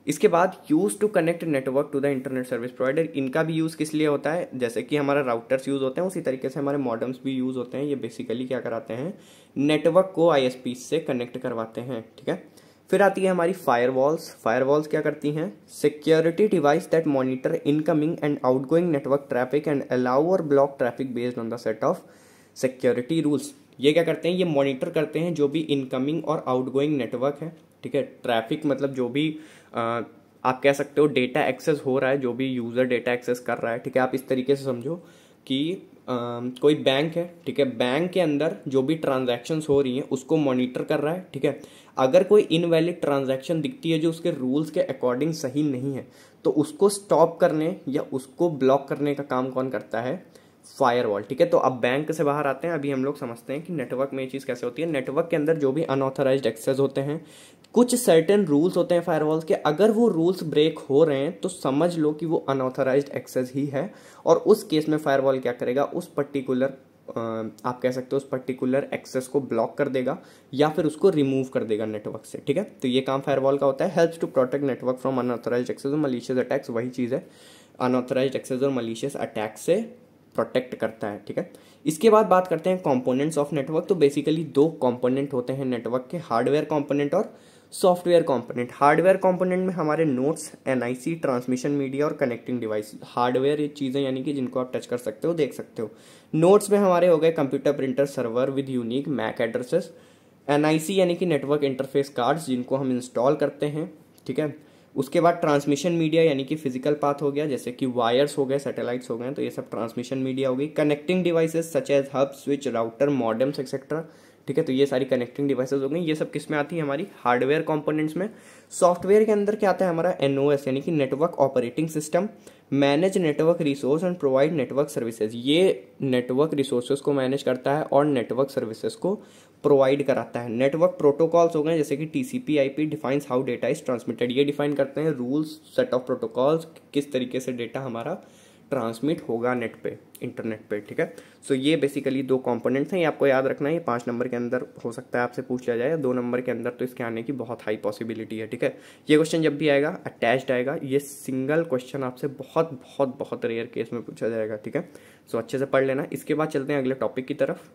इसके बाद use to connect network to the internet service provider. इनका भी यूज़ किस लिए होता है? जैसे कि हमारे राउटर्स यूज़ होते हैं उसी तरीके से हमारे मॉडेम्स भी यूज़ होते हैं। ये बेसिकली क्या कराते हैं, नेटवर्क को आईएसपी से कनेक्ट करवाते हैं, ठीक है। फिर आती है हमारी फायरवॉल्स। फायरवॉल्स क्या करती हैं? Security device that monitor incoming and outgoing network traffic and allow or block traffic based on the set of security rules. ये क्या करते हैं, ये मॉनिटर करते हैं जो भी इनकमिंग और आउटगोइंग नेटवर्क है, ठीक है। ट्रैफिक मतलब जो भी आप कह सकते हो डेटा एक्सेस हो रहा है, जो भी यूजर डेटा एक्सेस कर रहा है, ठीक है। आप इस तरीके से समझो कि कोई बैंक है, ठीक है, बैंक के अंदर जो भी ट्रांजैक्शंस हो रही हैं उसको मॉनिटर कर रहा है, ठीक है। अगर कोई इनवैलिड ट्रांजैक्शन दिखती है जो उसके रूल्स के अकॉर्डिंग सही नहीं है तो उसको स्टॉप करने या उसको ब्लॉक करने का काम कौन करता है? फायरवॉल, ठीक है। तो अब बैंक से बाहर आते हैं, अभी हम लोग समझते हैं कि नेटवर्क में ये चीज़ कैसे होती है। नेटवर्क के अंदर जो भी अनऑथराइज्ड एक्सेस होते हैं, कुछ सर्टेन रूल्स होते हैं फायरवॉल्स के, अगर वो रूल्स ब्रेक हो रहे हैं तो समझ लो कि वो अनऑथराइज्ड एक्सेस ही है और उस केस में फायरवॉल क्या करेगा, उस पर्टिकुलर आप कह सकते हो उस पर्टिकुलर एक्सेस को ब्लॉक कर देगा या फिर उसको रिमूव कर देगा नेटवर्क से, ठीक है। तो ये काम फायरवॉल का होता है। Helps to protect network from unauthorized access और मलिशियस अटैक्स, वही चीज़ है, अनऑथराइज्ड एक्सेस और मलिशियस अटैक से प्रोटेक्ट करता है, ठीक है। इसके बाद बात करते हैं कंपोनेंट्स ऑफ नेटवर्क। तो बेसिकली दो कंपोनेंट होते हैं नेटवर्क के, हार्डवेयर कंपोनेंट और सॉफ्टवेयर कंपोनेंट। हार्डवेयर कंपोनेंट में हमारे नोड्स, एनआईसी, ट्रांसमिशन मीडिया और कनेक्टिंग डिवाइस। हार्डवेयर ये चीज़ें यानी कि जिनको आप टच कर सकते हो, देख सकते हो। नोड्स में हमारे हो गए computer, printer, server with unique MAC addresses. NIC यानी कि नेटवर्क इंटरफेस कार्ड्स, जिनको हम इंस्टॉल करते हैं, ठीक है। उसके बाद ट्रांसमिशन मीडिया यानी कि फिजिकल पाथ हो गया, जैसे कि वायर्स हो गए, सैटेलाइट्स हो गए, तो ये सब ट्रांसमिशन मीडिया हो गई। Connecting devices such as hub, switch, router, modems etcetera, ठीक है। तो ये सारी कनेक्टिंग डिवाइसेस हो गई। ये सब किस में आती है? हमारी हार्डवेयर कंपोनेंट्स में। सॉफ्टवेयर के अंदर क्या आता है हमारा? एनओएस यानी कि network operating system, manage network resource and provide network services. ये नेटवर्क रिसोर्सेज को मैनेज करता है और नेटवर्क सर्विसेज को प्रोवाइड कराता है। नेटवर्क प्रोटोकॉल्स हो गए, जैसे कि TCP IP defines how data is transmitted. ये डिफाइन करते हैं रूल्स, सेट ऑफ प्रोटोकॉल्स, किस तरीके से डेटा हमारा ट्रांसमिट होगा नेट पे, इंटरनेट पे, ठीक है। सो ये बेसिकली दो कंपोनेंट्स हैं, ये आपको याद रखना है। ये 5 नंबर के अंदर हो सकता है आपसे पूछ लिया जाए, 2 नंबर के अंदर तो इसके आने की बहुत हाई पॉसिबिलिटी है, ठीक है। ये क्वेश्चन जब भी आएगा अटैच्ड आएगा, ये सिंगल क्वेश्चन आपसे बहुत बहुत बहुत रेयर केस में पूछा जाएगा, ठीक है। सो अच्छे से पढ़ लेना। इसके बाद चलते हैं अगले टॉपिक की तरफ।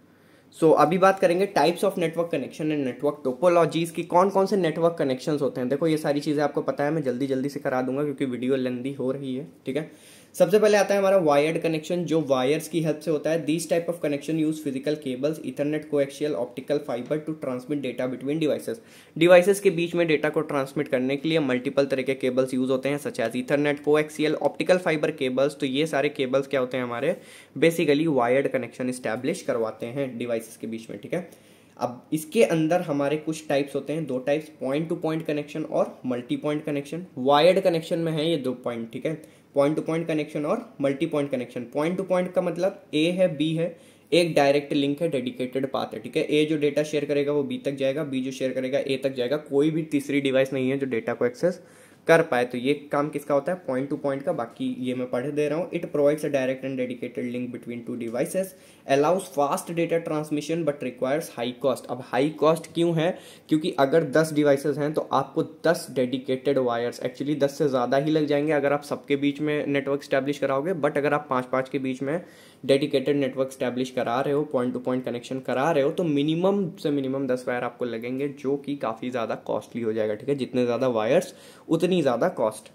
सो अभी बात करेंगे types of network connection and network topologies की, कौन कौन से नेटवर्क कनेक्शंस होते हैं। देखो ये सारी चीजें आपको पता है, मैं जल्दी जल्दी से करा दूंगा क्योंकि वीडियो लेंदी हो रही है, ठीक है। सबसे पहले आता है हमारा वायर्ड कनेक्शन, जो वायर्स की हेल्प से होता है। These type of connection use physical cables, ethernet, coaxial, optical fibre to transmit data between devices. Devices के बीच में डेटा को ट्रांसमिट करने के लिए मल्टीपल तरह के केबल्स यूज होते हैं, such as ethernet, coaxial, optical fibre cables. तो ये सारे केबल्स क्या होते हैं हमारे? बेसिकली वायर्ड कनेक्शन स्टैब्लिश करवाते हैं डिवाइसेस के बीच में, ठीक है। अब इसके अंदर हमारे कुछ टाइप्स होते हैं, 2 types, point to point connection और multi point connection. Wired connection में है ये 2 पॉइंट, ठीक है, पॉइंट टू पॉइंट कनेक्शन और multi point connection. Point to point का मतलब ए है, बी है, एक डायरेक्ट लिंक है, डेडिकेटेड पाथ है, ठीक है। ए जो डेटा शेयर करेगा वो बी तक जाएगा, बी जो शेयर करेगा ए तक जाएगा, कोई भी तीसरी डिवाइस नहीं है जो डेटा को एक्सेस कर पाए। तो ये काम किसका होता है? पॉइंट टू पॉइंट का। बाकी ये मैं पढ़ दे रहा हूँ। It provides a direct and dedicated link between 2 devices, allows fast data transmission but requires high cost. अब हाई कॉस्ट क्यों है? क्योंकि अगर 10 डिवाइसेस हैं तो आपको 10 डेडिकेटेड वायर्स, एक्चुअली 10 से ज़्यादा ही लग जाएंगे अगर आप सबके बीच में नेटवर्क स्टैब्लिश कराओगे। बट अगर आप 5-5 के बीच में डेडिकेटेड नेटवर्क स्टैब्लिश करा रहे हो, पॉइंट टू पॉइंट कनेक्शन करा रहे हो, तो मिनिमम से मिनिमम 10 वायर आपको लगेंगे, जो कि काफ़ी ज़्यादा कॉस्टली हो जाएगा, ठीक है। जितने ज़्यादा वायर्स उतनी ज़्यादा कॉस्ट।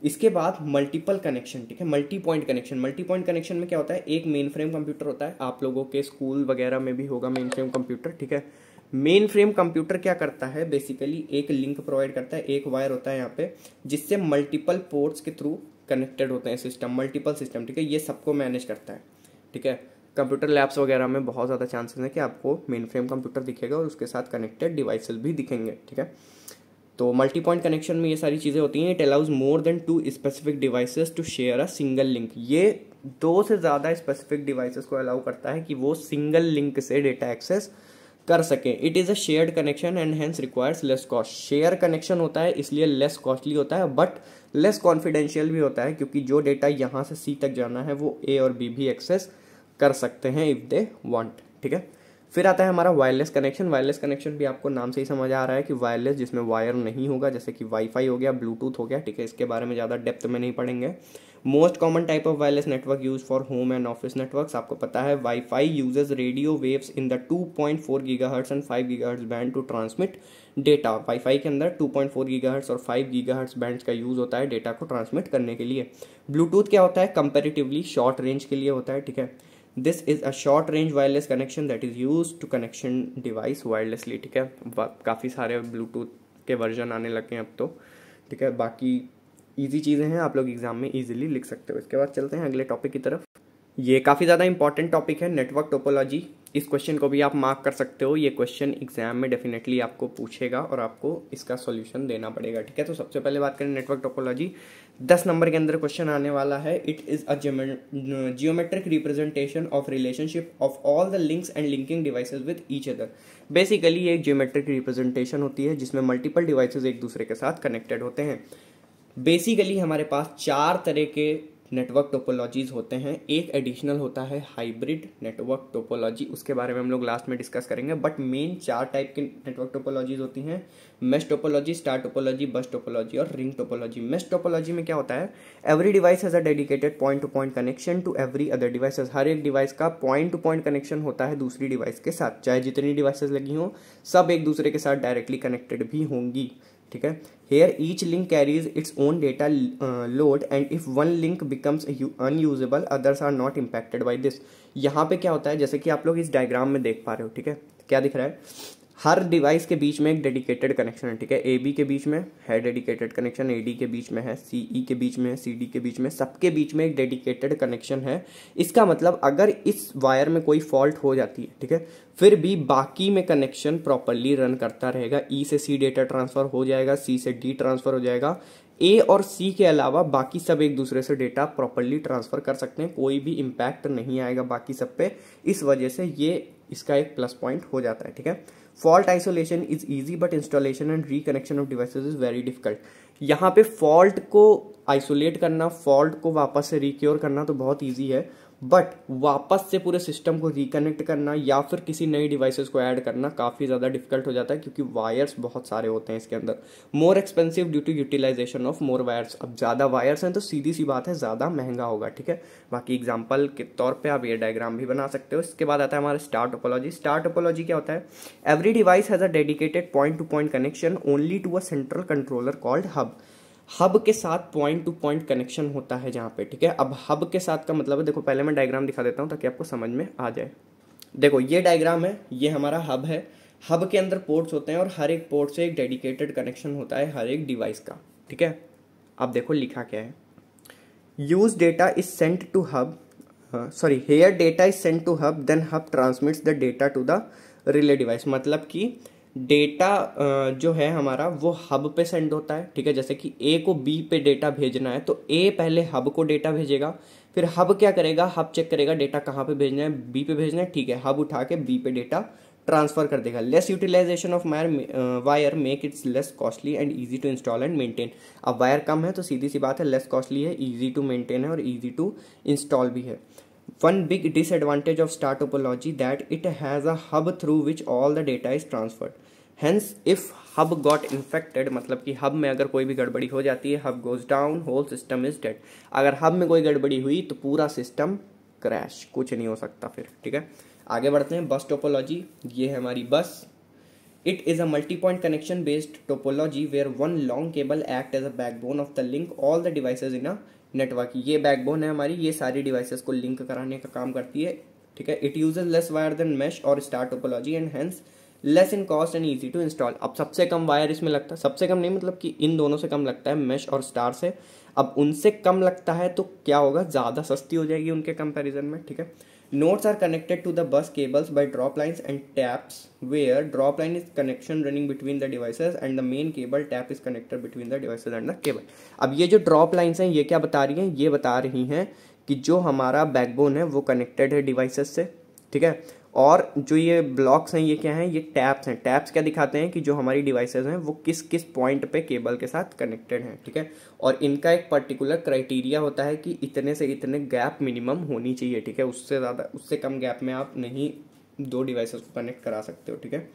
इसके बाद मल्टीपल कनेक्शन, ठीक है, multi point connection. Multi point connection में क्या होता है? एक मेन फ्रेम कंप्यूटर होता है, आप लोगों के स्कूल वगैरह में भी होगा मेन फ्रेम कंप्यूटर, ठीक है। मेन फ्रेम कंप्यूटर क्या करता है? बेसिकली एक लिंक प्रोवाइड करता है, एक वायर होता है यहाँ पे, जिससे मल्टीपल पोर्ट्स के थ्रू कनेक्टेड होते हैं सिस्टम, मल्टीपल सिस्टम, ठीक है। ये सबको मैनेज करता है, ठीक है। कंप्यूटर लैब्स वगैरह में बहुत ज़्यादा चांसेस हैं कि आपको मेन फ्रेम कंप्यूटर दिखेगा और उसके साथ कनेक्टेड डिवाइसेस भी दिखेंगे, ठीक है। तो मल्टी पॉइंट कनेक्शन में ये सारी चीज़ें होती हैं। It allows more than 2 specific devices to share a single link. ये 2 से ज़्यादा स्पेसिफिक डिवाइसेस को अलाउ करता है कि वो सिंगल लिंक से डेटा एक्सेस कर सकें। It is a shared connection and hence requires less cost. Share connection होता है इसलिए लेस कॉस्टली होता है, बट लेस कॉन्फिडेंशियल भी होता है, क्योंकि जो डेटा यहाँ से सी तक जाना है वो ए और बी भी एक्सेस कर सकते हैं इफ़ दे वांट, ठीक है। फिर आता है हमारा वायरलेस कनेक्शन। वायरलेस कनेक्शन भी आपको नाम से ही समझ आ रहा है कि वायरलेस, जिसमें वायर नहीं होगा, जैसे कि वाईफाई हो गया, ब्लूटूथ हो गया, ठीक है। इसके बारे में ज़्यादा डेप्थ में नहीं पढ़ेंगे। Most common type of wireless network use for home and office networks. आपको पता है WiFi uses radio waves in the 2.4 gigahertz and 5 gigahertz band to transmit data. WiFi के अंदर 2.4 गीगाहर्ट्ज और 5 गीगाहर्ट्ज बैंड्स का यूज होता है डेटा को ट्रांसमिट करने के लिए। ब्लूटूथ क्या होता है? कंपेरेटिवली शॉर्ट रेंज के लिए होता है, ठीक है। This is a short range wireless connection that is use to connection device wirelessly, ठीक है। काफ़ी सारे ब्लूटूथ के वर्जन आने लगे हैं अब तो, ठीक है। बाकी इजी चीज़ें हैं, आप लोग एग्जाम में इजीली लिख सकते हो। इसके बाद चलते हैं अगले टॉपिक की तरफ। ये काफ़ी ज़्यादा इंपॉर्टेंट टॉपिक है, नेटवर्क टोपोलॉजी। इस क्वेश्चन को भी आप मार्क कर सकते हो, ये क्वेश्चन एग्जाम में डेफिनेटली आपको पूछेगा और आपको इसका सॉल्यूशन देना पड़ेगा, ठीक है। तो सबसे पहले बात करें नेटवर्क टोपोलॉजी, 10 नंबर के अंदर क्वेश्चन आने वाला है। It is a geometric representation of relationship of all the links and linking devices with each other. Basically ये एक जियोमेट्रिक रिप्रेजेंटेशन होती है जिसमें मल्टीपल डिवाइसेज एक दूसरे के साथ कनेक्टेड होते हैं। बेसिकली हमारे पास 4 तरह के नेटवर्क टोपोलॉजीज होते हैं। एक एडिशनल होता है हाइब्रिड नेटवर्क टोपोलॉजी, उसके बारे में हम लोग लास्ट में डिस्कस करेंगे। बट मेन 4 टाइप की नेटवर्क टोपोलॉजीज होती हैं, mesh topology, star topology, bus topology और रिंग टोपोलॉजी। मेश टोपोलॉजी में क्या होता है, every device has a dedicated point to point connection to every other devices. हर एक डिवाइस का पॉइंट टू पॉइंट कनेक्शन होता है दूसरी डिवाइस के साथ, चाहे जितनी डिवाइसेस लगी हों सब एक दूसरे के साथ डायरेक्टली कनेक्टेड भी होंगी, ठीक है। Here each link carries its own data load and if one link becomes unusable others are not impacted by this. यहाँ पे क्या होता है, जैसे कि आप लोग इस डायग्राम में देख पा रहे हो, ठीक है, क्या दिख रहा है, हर डिवाइस के बीच में एक डेडिकेटेड कनेक्शन है, ठीक है। ए बी के बीच में है डेडिकेटेड कनेक्शन, ए डी के बीच में है, सी ई के बीच में है, सी डी के बीच में, सबके बीच में एक डेडिकेटेड कनेक्शन है। इसका मतलब अगर इस वायर में कोई फॉल्ट हो जाती है, ठीक है, फिर भी बाकी में कनेक्शन प्रॉपरली रन करता रहेगा। ई से सी डेटा ट्रांसफर हो जाएगा, सी से डी ट्रांसफर हो जाएगा, ए और सी के अलावा बाकी सब एक दूसरे से डेटा प्रॉपरली ट्रांसफर कर सकते हैं, कोई भी इम्पैक्ट नहीं आएगा बाकी सब पे। इस वजह से ये इसका एक प्लस पॉइंट हो जाता है, ठीक है। Fault isolation is easy but installation and reconnection of devices is very difficult. यहाँ पे फॉल्ट को आइसोलेट करना, फॉल्ट को वापस से रिक्योर करना तो बहुत ईजी है, बट वापस से पूरे सिस्टम को रिकनेक्ट करना या फिर किसी नई डिवाइसेस को ऐड करना काफ़ी ज़्यादा डिफिकल्ट हो जाता है, क्योंकि वायर्स बहुत सारे होते हैं इसके अंदर। More expensive due to utilization of more wires. अब ज़्यादा वायर्स हैं तो सीधी सी बात है ज़्यादा महंगा होगा, ठीक है। बाकी एग्जाम्पल के तौर पर आप ये डायग्राम भी बना सकते हो। इसके बाद आता है हमारा स्टार टोपोलॉजी। स्टार टोपोलॉजी क्या होता है, every device has a dedicated point to point connection only to a central controller called hub. Hub के साथ पॉइंट टू पॉइंट कनेक्शन होता है जहाँ पे, ठीक है। अब हब के साथ का मतलब है, देखो पहले मैं डायग्राम दिखा देता हूँ ताकि आपको समझ में आ जाए। देखो ये डायग्राम है, ये हमारा हब है। हब के अंदर पोर्ट्स होते हैं और हर एक पोर्ट से एक डेडिकेटेड कनेक्शन होता है हर एक डिवाइस का, ठीक है। अब देखो लिखा क्या है, use data is sent to hub, sorry here data is sent to hub then hub transmits the data to the relay device. मतलब कि डेटा जो है हमारा वो हब पे सेंड होता है, ठीक है। जैसे कि ए को बी पे डेटा भेजना है तो ए पहले हब को डेटा भेजेगा, फिर हब क्या करेगा, हब चेक करेगा डेटा कहाँ पे भेजना है, बी पे भेजना है, ठीक है। हब उठा के बी पे डेटा ट्रांसफर कर देगा। Less utilization of wire make its less costly and easy to install and maintain. अब वायर कम है तो सीधी सी बात है लेस कॉस्टली है, ईजी टू मेंटेन है और ईजी टू इंस्टॉल भी है। One big disadvantage of star topology that it has a hub through which all the data is transferred. Hence, if hub got infected, मतलब कि hub में अगर कोई भी गड़बड़ी हो जाती है, hub goes down, whole system is dead. अगर hub में कोई गड़बड़ी हुई तो पूरा सिस्टम क्रैश, कुछ नहीं हो सकता फिर, ठीक है। आगे बढ़ते हैं, बस टोपोलॉजी। ये है हमारी बस। It is a multi-point connection based topology where one long cable act as a backbone of the link all the devices in a network. ये बैकबोन है हमारी, ये सारी डिवाइसेस को लिंक कराने का काम करती है, ठीक है। It uses less wire than mesh or star topology and hence less in cost and easy to install. अब सबसे कम वायर इसमें लगता है, सबसे कम नहीं मतलब कि इन दोनों से कम लगता है, मेश और स्टार से। अब उनसे कम लगता है तो क्या होगा, ज़्यादा सस्ती हो जाएगी उनके कंपेरिजन में, ठीक है। Nodes are connected to the bus cables by drop lines and taps, where drop line is connection running between the devices and the main cable tap is connected between the devices and the cable. अब ये जो drop lines हैं ये क्या बता रही हैं, ये बता रही हैं कि जो हमारा बैकबोन है वो कनेक्टेड है डिवाइसेस से, ठीक है। और जो ये ब्लॉक्स हैं ये क्या हैं, ये टैप्स हैं। टैप्स क्या दिखाते हैं कि जो हमारी डिवाइसेस हैं वो किस किस पॉइंट पे केबल के साथ कनेक्टेड हैं, ठीक है। और इनका एक पर्टिकुलर क्राइटेरिया होता है कि इतने से इतने गैप मिनिमम होनी चाहिए, ठीक है। उससे ज़्यादा, उससे कम गैप में आप नहीं दो डिवाइसेस को कनेक्ट करा सकते हो, ठीक है।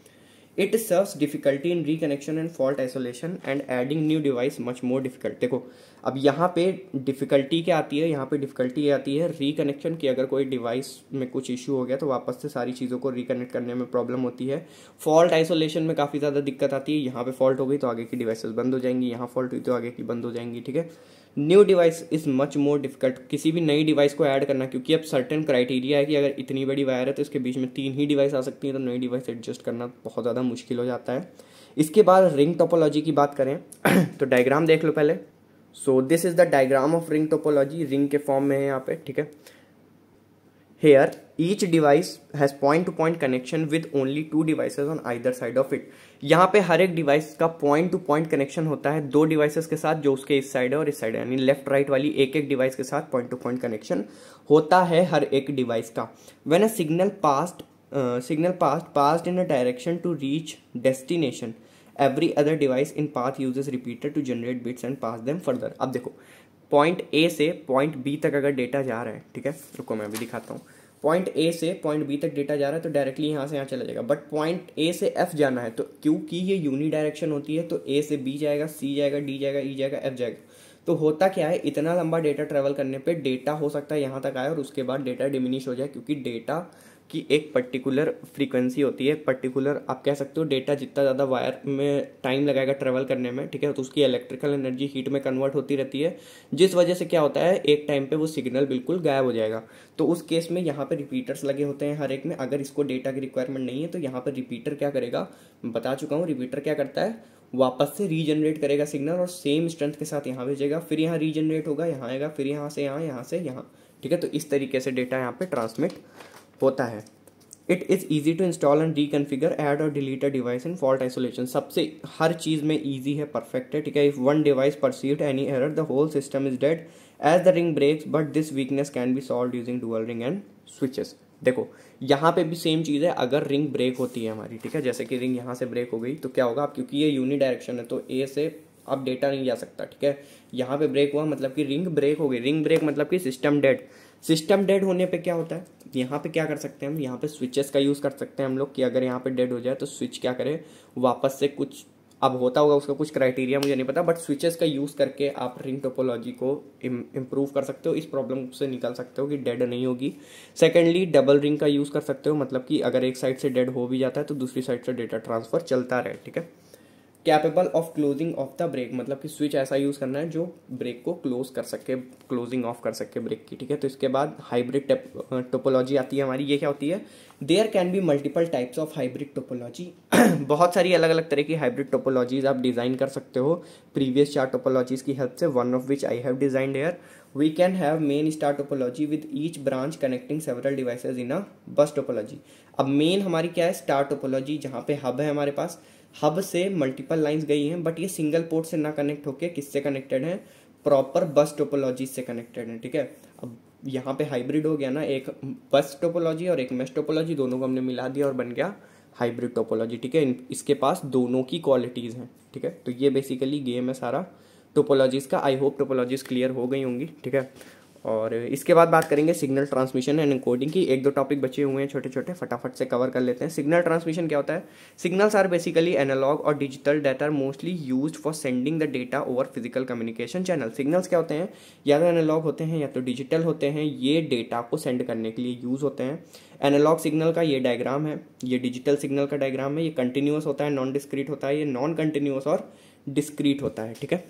It serves difficulty in reconnection and fault isolation and adding new device much more difficult. देखो अब यहाँ पे डिफिकल्टी क्या आती है, यहाँ पे डिफिकल्टी आती है रिकनेक्शन की। अगर कोई डिवाइस में कुछ इशू हो गया तो वापस से सारी चीज़ों को रिकनेक्ट करने में प्रॉब्लम होती है। फॉल्ट आइसोलेशन में काफ़ी ज़्यादा दिक्कत आती है, यहाँ पे फॉल्ट हो गई तो आगे की डिवाइसेस बंद हो जाएंगी, यहाँ फॉल्ट हुई तो आगे की बंद हो जाएंगी, ठीक है। New device is much more difficult, किसी भी नई डिवाइस को ऐड करना, क्योंकि अब सर्टेन क्राइटेरिया है कि अगर इतनी बड़ी वायर है तो इसके बीच में 3 ही डिवाइस आ सकती हैं, तो नई डिवाइस एडजस्ट करना बहुत ज़्यादा मुश्किल हो जाता है। इसके बाद रिंग टोपोलॉजी की बात करें तो डायग्राम देख लो पहले। So this is the diagram of ring topology, ring के फॉर्म में है यहाँ पे, ठीक है। Here, each device has point-to-point connection with only 2 devices on either side of it. यहाँ पे हर एक डिवाइस का पॉइंट टू पॉइंट कनेक्शन होता है 2 डिवाइसेस के साथ, जो उसके इस साइड है और इस साइड है, यानी लेफ्ट राइट वाली एक एक डिवाइस के साथ पॉइंट टू पॉइंट कनेक्शन होता है हर एक डिवाइस का। When a signal passed in a direction to reach destination, every other device in path uses repeater to generate bits and pass them further. अब देखो पॉइंट ए से point B तक अगर data जा रहा है, ठीक है, रुको मैं अभी दिखाता हूँ। पॉइंट ए से पॉइंट बी तक डेटा जा रहा है तो डायरेक्टली यहाँ से यहाँ चला जाएगा, बट पॉइंट ए से एफ जाना है तो क्योंकि ये यूनी डायरेक्शन होती है तो ए से बी जाएगा, सी जाएगा, डी जाएगा, ई जाएगा, एफ जाएगा। तो होता क्या है, इतना लंबा डेटा ट्रेवल करने पे डेटा हो सकता है यहाँ तक आए और उसके बाद डेटा डिमिनिश हो जाए, क्योंकि डेटा की एक पर्टिकुलर फ्रीक्वेंसी होती है, पर्टिकुलर आप कह सकते हो डेटा जितना ज़्यादा वायर में टाइम लगाएगा ट्रेवल करने में, ठीक है, तो उसकी इलेक्ट्रिकल एनर्जी हीट में कन्वर्ट होती रहती है, जिस वजह से क्या होता है एक टाइम पे वो सिग्नल बिल्कुल गायब हो जाएगा। तो उस केस में यहाँ पे रिपीटर्स लगे होते हैं हर एक में। अगर इसको डेटा की रिक्वायरमेंट नहीं है तो यहाँ पर रिपीटर क्या करेगा, बता चुका हूँ, रिपीटर क्या करता है, वापस से रीजनरेट करेगा सिग्नल और सेम स्ट्रेंथ के साथ यहाँ भेजेगा, फिर यहाँ रीजनरेट होगा, यहाँ आएगा, फिर यहाँ से यहाँ, यहाँ से यहाँ, ठीक है। तो इस तरीके से डेटा यहाँ पे ट्रांसमिट होता है। It is easy to install and reconfigure, add or delete a device in fault isolation. सबसे हर चीज़ में ईजी है, परफेक्ट है, ठीक है। If one device perceived any error the whole system is dead as the ring breaks, but this weakness can be solve using dual ring and switches. देखो यहाँ पे भी सेम चीज़ है, अगर रिंग ब्रेक होती है हमारी, ठीक है, जैसे कि रिंग यहाँ से ब्रेक हो गई तो क्या होगा, अब क्योंकि ये यूनी डायरेक्शन है तो ए से अब डेटा नहीं जा सकता, ठीक है। यहाँ पे ब्रेक हुआ मतलब कि रिंग ब्रेक हो गई, रिंग ब्रेक मतलब कि सिस्टम डेड। सिस्टम डेड होने पे क्या होता है, यहाँ पे क्या कर सकते हैं हम, यहाँ पे स्विचेस का यूज़ कर सकते हैं हम लोग कि अगर यहाँ पे डेड हो जाए तो स्विच क्या करे, वापस से कुछ, अब होता होगा उसका कुछ क्राइटेरिया मुझे नहीं पता, बट स्विचेस का यूज़ करके आप रिंग टोपोलॉजी को इम्प्रूव कर सकते हो, इस प्रॉब्लम से निकल सकते हो कि डेड नहीं होगी। सेकेंडली डबल रिंग का यूज़ कर सकते हो, मतलब कि अगर एक साइड से डेड हो भी जाता है तो दूसरी साइड से डेटा ट्रांसफर चलता रहे, ठीक है। Capable of closing of the break, मतलब कि स्विच ऐसा यूज़ करना है जो ब्रेक को क्लोज कर सके, क्लोजिंग ऑफ कर सके ब्रेक की, ठीक है। तो इसके बाद हाइब्रिड टोपोलॉजी आती है हमारी, ये क्या होती है, there can be multiple types of hybrid topology. बहुत सारी अलग अलग तरह की हाइब्रिड टोपोलॉजीज आप डिज़ाइन कर सकते हो प्रीवियस चार टोपोलॉजीज की हेल्प से, one of which I have designed here. We can have main star topology with each branch connecting several devices in a bus topology. अब मेन हमारी क्या है, स्टार टोपोलॉजी, जहाँ पे हब है हमारे पास, हब से मल्टीपल लाइंस गई हैं, बट ये सिंगल पोर्ट से ना कनेक्ट होके किससे कनेक्टेड है, प्रॉपर बस टोपोलॉजी से कनेक्टेड है, ठीक है। अब यहाँ पे हाइब्रिड हो गया ना, एक बस टोपोलॉजी और एक मेश टोपोलॉजी, दोनों को हमने मिला दिया और बन गया हाइब्रिड टोपोलॉजी, ठीक है। इसके पास दोनों की क्वालिटीज़ हैं, ठीक है। तो ये बेसिकली गेम है सारा टोपोलॉजीज़ का। आई होप टोपोलॉजीज़ क्लियर हो गई होंगी, ठीक है। और इसके बाद बात करेंगे सिग्नल ट्रांसमिशन एंड एन्कोडिंग की। एक दो टॉपिक बचे हुए हैं छोटे छोटे, फटाफट से कवर कर लेते हैं। सिग्नल ट्रांसमिशन क्या होता है, सिग्नल्स आर बेसिकली एनालॉग और digital that are mostly used for sending the data over physical communication channel. Signals क्या होते हैं, या तो एनालॉग होते हैं या तो डिजिटल होते हैं, ये डेटा को सेंड करने के लिए यूज़ होते हैं। एनालॉग सिग्नल का ये डायग्राम है, ये डिजिटल सिग्नल का डायग्राम है, ये कंटिन्यूस होता है, नॉन डिस्क्रीट होता है, ये नॉन कंटिन्यूस और डिस्क्रीट होता है, ठीक है।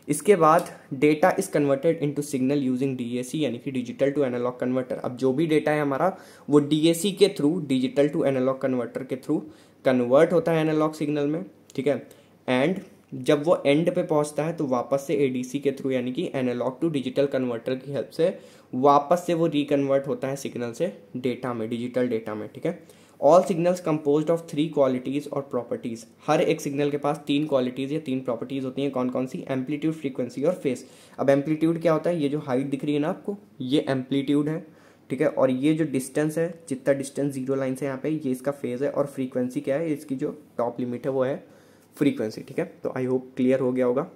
इसके बाद data is converted into signal using DAC, यानी कि डिजिटल टू एनालॉग कन्वर्टर। अब जो भी डेटा है हमारा वो डीएसी के थ्रू, डिजिटल टू एनालॉग कन्वर्टर के थ्रू कन्वर्ट होता है एनालॉग सिग्नल में, ठीक है। एंड जब वो एंड पे पहुंचता है तो वापस से एडीसी के थ्रू, यानी कि एनालॉग टू डिजिटल कन्वर्टर की हेल्प से वापस से वो रिकन्वर्ट होता है सिग्नल से डेटा में, डिजिटल डेटा में, ठीक है। All signals composed of 3 qualities और प्रॉपर्टीज। हर एक सिग्नल के पास 3 क्वालिटीज या 3 प्रॉपर्टीज होती हैं। कौन कौन सी, एम्पलीट्यूड, फ्रीक्वेंसी और फेस। अब एम्पलीट्यूड क्या होता है, ये जो हाइट दिख रही है ना आपको, ये एम्पलीट्यूड है, ठीक है। और ये जो डिस्टेंस है, जितना डिस्टेंस जीरो लाइन से यहाँ पे, ये इसका फेज है। और फ्रीक्वेंसी क्या है, इसकी जो टॉप लिमिट है वो है फ्रीक्वेंसी, ठीक है। तो आई होप क्लियर हो गया होगा।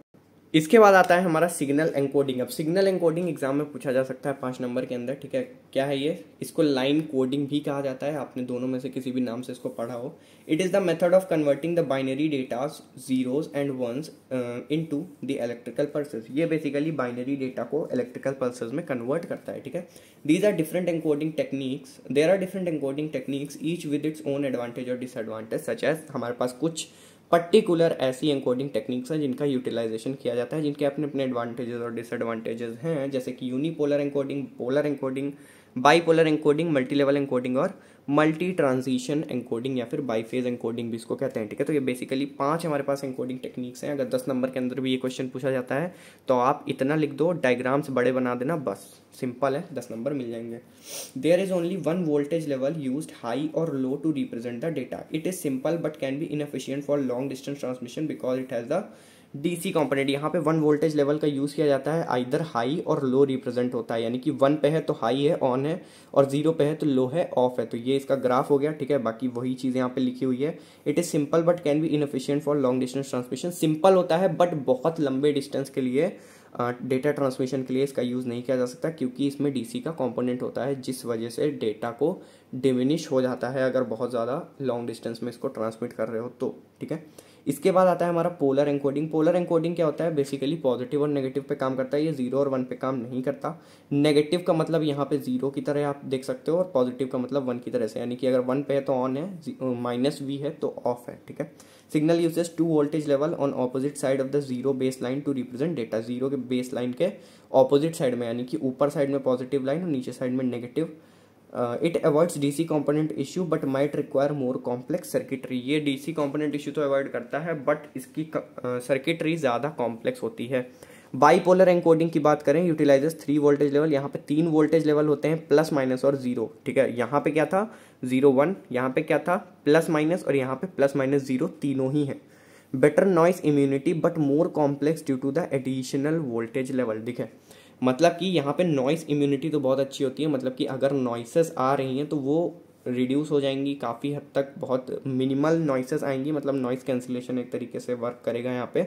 इसके बाद आता है हमारा सिग्नल एनकोडिंग। अब सिग्नल एनकोडिंग एग्जाम में पूछा जा सकता है 5 नंबर के अंदर, ठीक है। क्या है ये, इसको लाइन कोडिंग भी कहा जाता है, आपने दोनों में से किसी भी नाम से इसको पढ़ा हो। It is the method of converting the binary datas zeros and ones into the electrical pulses. ये बेसिकली बाइनरी डेटा को इलेक्ट्रिकल पल्सेस में कन्वर्ट करता है, ठीक है। These are different encoding techniques, there are different encoding techniques each with its own advantage और disadvantage. Such as हमारे पास कुछ पर्टिकुलर ऐसी एनकोडिंग टेक्निक्स हैं जिनका यूटिलाइजेशन किया जाता है, जिनके अपने अपने एडवांटेजेस और डिसएडवांटेजेस हैं, जैसे कि unipolar encoding, polar encoding, bipolar encoding, multi level encoding और मल्टी ट्रांजिशन एनकोडिंग या फिर बाईफेज एनकोडिंग भी इसको कहते हैं, ठीक है। तो ये बेसिकली 5 हमारे पास एनकोडिंग टेक्निक्स हैं। अगर 10 नंबर के अंदर भी ये क्वेश्चन पूछा जाता है तो आप इतना लिख दो, डायग्राम्स बड़े बना देना, बस सिंपल है, 10 नंबर मिल जाएंगे। There is only one voltage level used, high or low, to represent the data. It is simple but can be inefficient for long distance transmission because it has the DC component, यहाँ पे 1 voltage level का use किया जाता है, either high or low represent होता है, यानी कि 1 पे है तो हाई है ऑन है, और 0 पे है तो लो है ऑफ है। तो ये इसका ग्राफ हो गया, ठीक है। बाकी वही चीज़ यहाँ पे लिखी हुई है। It is simple but can be inefficient for long distance transmission. Simple होता है बट बहुत लंबे डिस्टेंस के लिए डेटा ट्रांसमिशन के लिए इसका यूज़ नहीं किया जा सकता, क्योंकि इसमें डीसी का कंपोनेंट होता है, जिस वजह से डेटा को डिमिनिश हो जाता है अगर बहुत ज़्यादा लॉन्ग डिस्टेंस में इसको ट्रांसमिट कर रहे हो तो, ठीक है। इसके बाद आता है हमारा पोलर एनकोडिंग। पोलर एनकोडिंग क्या होता है, बेसिकली पॉजिटिव और नेगेटिव पे काम करता है। ये 0 और 1 पे काम नहीं करता। नेगेटिव का मतलब यहाँ पे 0 की तरह आप देख सकते हो, और पॉजिटिव का मतलब 1 की तरह से, यानी कि अगर 1 पे है तो ऑन है, -V है तो ऑफ है, ठीक है। Signal uses 2 voltage level on opposite side of the 0 base line to represent data. 0 के बेस लाइन के ऑपोजिट साइड में, यानी कि ऊपर साइड में पॉजिटिव लाइन और नीचे साइड में negative. It avoids DC component issue but might require more complex circuitry. ये डीसी कंपोनेंट इशू तो अवॉइड करता है, बट इसकी सर्किटरी ज़्यादा कॉम्प्लेक्स होती है। बाईपोलर एनकोडिंग की बात करें, यूटिलाइजेस 3 वोल्टेज लेवल। यहाँ पे 3 वोल्टेज लेवल होते हैं, प्लस माइनस और 0, ठीक है। यहाँ पे क्या था 0 1, यहाँ पे क्या था प्लस माइनस, और यहाँ पे प्लस माइनस 0, तीनों ही है। Better noise immunity but more complex due to the additional voltage level, दिखे। मतलब कि यहाँ पे नॉइस इम्यूनिटी तो बहुत अच्छी होती है, मतलब कि अगर नॉइसेस आ रही हैं तो वो रिड्यूस हो जाएंगी काफ़ी हद तक, बहुत मिनिमल नॉइसेस आएंगी, मतलब नॉइस कैंसिलेशन एक तरीके से वर्क करेगा यहाँ पे।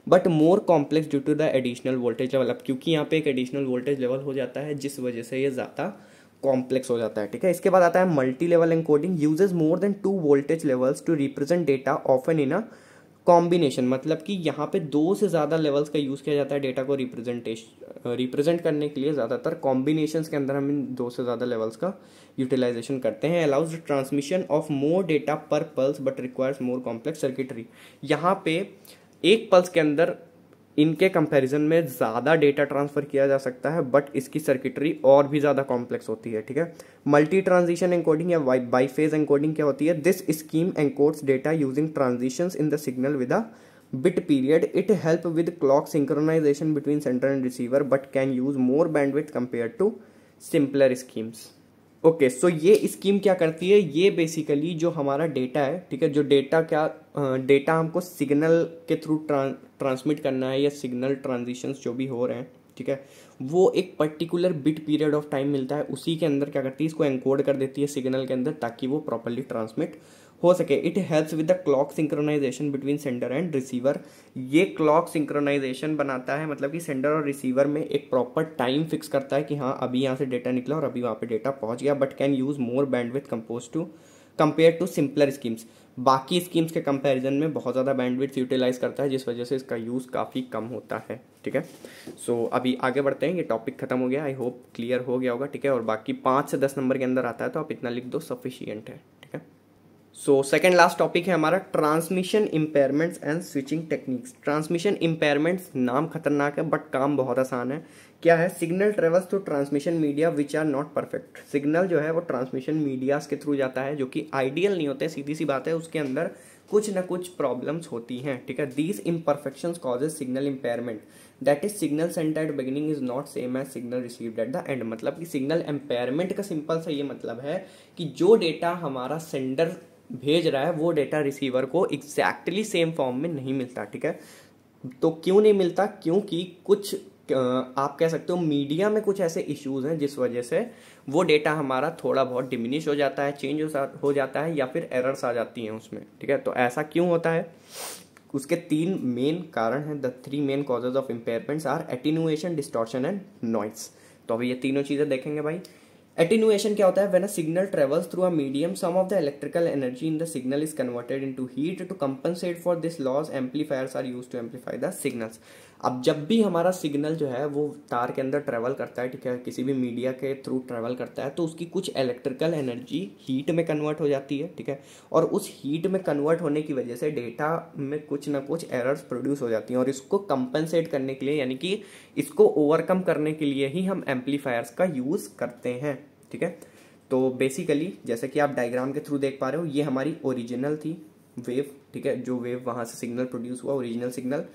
But more complex due to the additional voltage level, अब क्योंकि यहाँ पे एक एडिशनल वोल्टेज लेवल हो जाता है, जिस वजह से ये ज़्यादा कॉम्प्लेक्स हो जाता है, ठीक है। इसके बाद आता है multi level encoding. Uses more than 2 voltage levels to represent data often in a combination. मतलब कि यहाँ पे 2 से ज़्यादा लेवल्स का यूज़ किया जाता है डेटा को रिप्रेजेंट करने के लिए। ज़्यादातर कॉम्बिनेशंस के अंदर हम इन 2 से ज़्यादा लेवल्स का यूटिलाइजेशन करते हैं। Allows transmission of more data per pulse but requires more complex circuitry. यहाँ पे एक पल्स के अंदर इनके कंपैरिजन में ज़्यादा डेटा ट्रांसफ़र किया जा सकता है, बट इसकी सर्किटरी और भी ज़्यादा कॉम्प्लेक्स होती है, ठीक है। मल्टी ट्रांजिशन एनकोडिंग या बाईफेज एनकोडिंग क्या होती है, this scheme encodes data using transitions in the signal with a bit period. It help with clock synchronisation between sender and receiver but can use more bandwidth compare to simpler schemes. Okay, so ये scheme क्या करती है, ये basically जो हमारा data है, ठीक है, जो डेटा हमको सिग्नल के थ्रू ट्रांसमिट करना है, या सिग्नल ट्रांजिशंस जो भी हो रहे हैं, ठीक है, वो एक particular bit period of time मिलता है, उसी के अंदर क्या करती है, इसको एनकोड कर देती है सिग्नल के अंदर, ताकि वो प्रॉपरली ट्रांसमिट हो सके। It helps with the clock synchronisation between sender and receiver. ये क्लॉक सिंक्रोनाइजेशन बनाता है, मतलब कि सेंडर और रिसीवर में एक प्रॉपर टाइम फिक्स करता है कि हाँ अभी यहाँ से डेटा निकला और अभी वहाँ पे डेटा पहुँच गया, but can use more bandwidth compare to simpler schemes. बाकी स्कीम्स के कंपैरिजन में बहुत ज़्यादा बैंडविड्थ यूटिलाइज करता है, जिस वजह से इसका यूज़ काफ़ी कम होता है, ठीक है। सो अभी आगे बढ़ते हैं, ये टॉपिक खत्म हो गया, आई होप क्लियर हो गया होगा, ठीक है। और बाकी 5 से 10 नंबर के अंदर आता है, तो आप इतना लिख दो, सफिशियंट है, ठीक है। सो सेकेंड लास्ट टॉपिक है हमारा transmission impairments and switching techniques. Transmission impairments, नाम खतरनाक है बट काम बहुत आसान है। क्या है, signal travels through transmission media which are not perfect. Signal जो है वो ट्रांसमिशन मीडियाज के थ्रू जाता है, जो कि आइडियल नहीं होते, सीधी सी बात है, उसके अंदर कुछ ना कुछ प्रॉब्लम्स होती हैं, ठीक है। These imperfections causes signal impairment, that is signal sent at beginning is not same as signal received at the end. मतलब कि सिग्नल इम्पेयरमेंट का सिंपल सा ये मतलब है कि जो डेटा हमारा सेंडर भेज रहा है वो डेटा रिसीवर को एग्जैक्टली सेम फॉर्म में नहीं मिलता, ठीक है। तो क्यों नहीं मिलता, क्योंकि कुछ आप कह सकते हो मीडिया में कुछ ऐसे इश्यूज हैं जिस वजह से वो डेटा हमारा थोड़ा बहुत डिमिनिश हो जाता है, चेंज हो जाता है, या फिर एरर्स आ जाती हैं उसमें, ठीक है। तो ऐसा क्यों होता है, उसके 3 मेन कारण हैं। The 3 main causes of impairments are attenuation, distortion and noise. तो अभी ये तीनों चीजें देखेंगे भाई। एटीन्यूएशन क्या होता है, when a signal travels through a medium some of the electrical energy in the signal is converted into heat to compensate for this loss amplifiers are used to amplify the signals. अब जब भी हमारा signal जो है वो तार के अंदर ट्रेवल करता है, ठीक है, किसी भी मीडिया के थ्रू ट्रेवल करता है, तो उसकी कुछ इलेक्ट्रिकल एनर्जी हीट में कन्वर्ट हो जाती है, ठीक है। और उस हीट में कन्वर्ट होने की वजह से डेटा में कुछ ना कुछ एरर्स प्रोड्यूस हो जाती हैं, और इसको कंपनसेट करने के लिए, यानी कि इसको ओवरकम करने के लिए ही हम एम्पलीफायर्स का यूज करते हैं, ठीक है। तो बेसिकली जैसे कि आप डायग्राम के थ्रू देख पा रहे हो, ये हमारी ओरिजिनल थी वेव, ठीक है, जो वेव वहां से सिग्नल प्रोड्यूस हुआ, ओरिजिनल सिग्नल।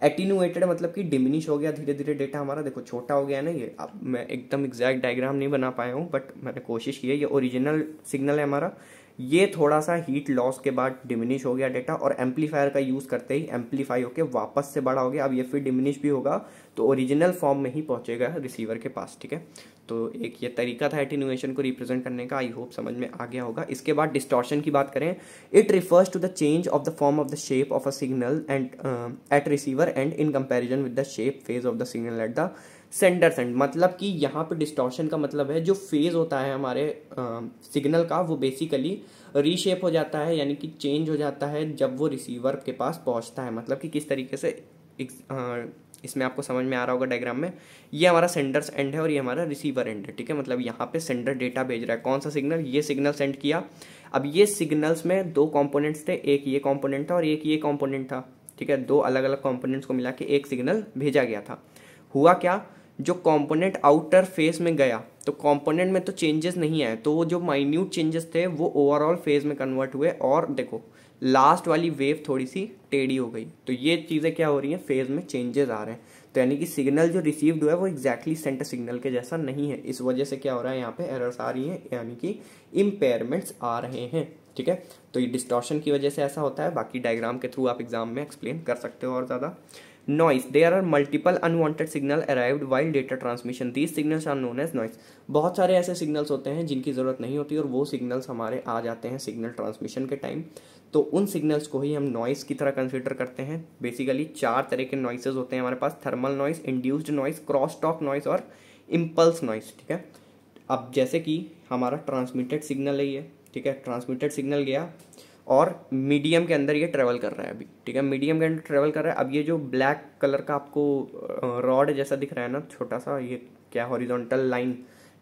एटीन्यूएटेड मतलब कि डिमिनिश हो गया धीरे धीरे डेटा हमारा, देखो छोटा हो गया ना ये। अब मैं एकदम एग्जैक्ट डायग्राम नहीं बना पाया हूँ, बट मैंने कोशिश की है। ये ओरिजिनल सिग्नल है हमारा, ये थोड़ा सा हीट लॉस के बाद डिमिनिश हो गया डेटा, और एम्पलीफायर का यूज़ करते ही एम्पलीफाई होकर वापस से बड़ा हो गया। अब ये फिर डिमिनिश भी होगा तो ओरिजिनल फॉर्म में ही पहुंचेगा रिसीवर के पास, ठीक है। तो एक ये तरीका था एटेन्यूएशन को रिप्रेजेंट करने का, आई होप समझ में आ गया होगा। इसके बाद डिस्टॉर्शन की बात करें, it refers to the change of the form of the shape of a signal and at receiver end in comparison with the shape phase of the signal at the sender send. मतलब कि यहाँ पे distortion का मतलब है जो phase होता है हमारे सिग्नल का वो बेसिकली रीशेप हो जाता है, यानी कि चेंज हो जाता है जब वो रिसीवर के पास पहुँचता है। मतलब कि किस तरीके से इसमें आपको समझ में आ रहा होगा डायग्राम में, ये हमारा सेंडर्स एंड है और ये हमारा रिसीवर एंड है, ठीक है। मतलब यहाँ पे सेंडर डेटा भेज रहा है, कौन सा सिग्नल, ये सिग्नल सेंड किया। अब ये सिग्नल्स में दो कंपोनेंट्स थे, एक ये कंपोनेंट था और एक ये कंपोनेंट था, ठीक है। दो अलग अलग कंपोनेंट्स को मिला के एक सिग्नल भेजा गया था। हुआ क्या, जो कंपोनेंट आउटर फेज में गया तो कंपोनेंट में तो चेंजेस नहीं आए, तो वो जो माइन्यूट चेंजेस थे वो ओवरऑल फेज में कन्वर्ट हुए, और देखो लास्ट वाली वेव थोड़ी सी टेढ़ी हो गई। तो ये चीज़ें क्या हो रही हैं, फेज में चेंजेस आ रहे हैं। तो यानी कि सिग्नल जो रिसीव्ड हुआ है वो एग्जैक्टली सेंटर सिग्नल के जैसा नहीं है। इस वजह से क्या हो रहा है, यहाँ पे एरर्स आ रही हैं, यानी कि इम्पेयरमेंट्स आ रहे हैं, ठीक है। तो ये डिस्टॉर्शन की वजह से ऐसा होता है। बाकी डायग्राम के थ्रू आप एग्जाम में एक्सप्लेन कर सकते हो और ज़्यादा। Noise, there are multiple unwanted signal arrived while data transmission, these signals are known as noise. बहुत सारे ऐसे सिग्नल्स होते हैं जिनकी ज़रूरत नहीं होती और वो सिग्नल्स हमारे आ जाते हैं सिग्नल ट्रांसमिशन के टाइम, तो उन सिग्नल्स को ही हम नॉइस की तरह कंसिडर करते हैं। बेसिकली 4 तरह के नॉइसेज होते हैं हमारे पास, thermal noise, induced noise, crosstalk noise और इम्पल्स नॉइस, ठीक है। अब जैसे कि हमारा ट्रांसमिटेड सिग्नल है ये, ठीक है, ट्रांसमिटेड सिग्नल गया और मीडियम के अंदर ये ट्रेवल कर रहा है अभी, ठीक है, मीडियम के अंदर ट्रेवल कर रहा है। अब ये जो ब्लैक कलर का आपको रॉड जैसा दिख रहा है ना, छोटा सा, ये क्या हॉरिजॉन्टल लाइन,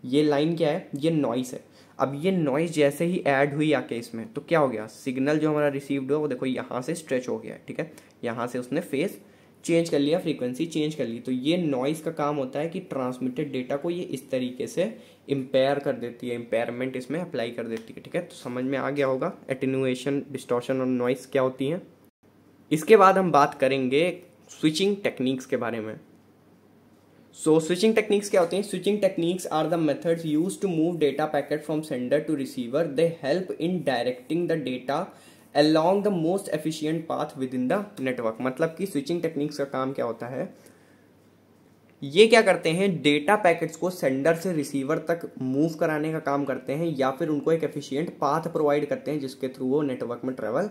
ये लाइन क्या है, ये नॉइस है। अब ये नॉइस जैसे ही ऐड हुई आके इसमें, तो क्या हो गया, सिग्नल जो हमारा रिसीव्ड हुआ वो देखो यहाँ से स्ट्रेच हो गया है, ठीक है, यहाँ से उसने फेस चेंज कर लिया, फ्रीक्वेंसी चेंज कर ली। तो ये नॉइस का काम होता है कि ट्रांसमिटेड डेटा को ये इस तरीके से इम्पेयर कर देती है, इम्पेयरमेंट इसमें अप्लाई कर देती है, ठीक है। तो समझ में आ गया होगा एटेन्यूएशन, डिस्टॉर्शन और नॉइस क्या होती हैं। इसके बाद हम बात करेंगे स्विचिंग टेक्निक्स के बारे में। सो स्विचिंग टेक्निक्स क्या होती हैं, switching techniques are the methods used to move data packet from sender to receiver. They help in directing the data along the most efficient path within the network। मतलब कि switching techniques का काम क्या होता है, ये क्या करते हैं, डेटा पैकेट्स को सेंडर से रिसीवर तक मूव कराने का काम करते हैं, या फिर उनको एक एफिशिएंट पाथ प्रोवाइड करते हैं जिसके थ्रू वो नेटवर्क में ट्रेवल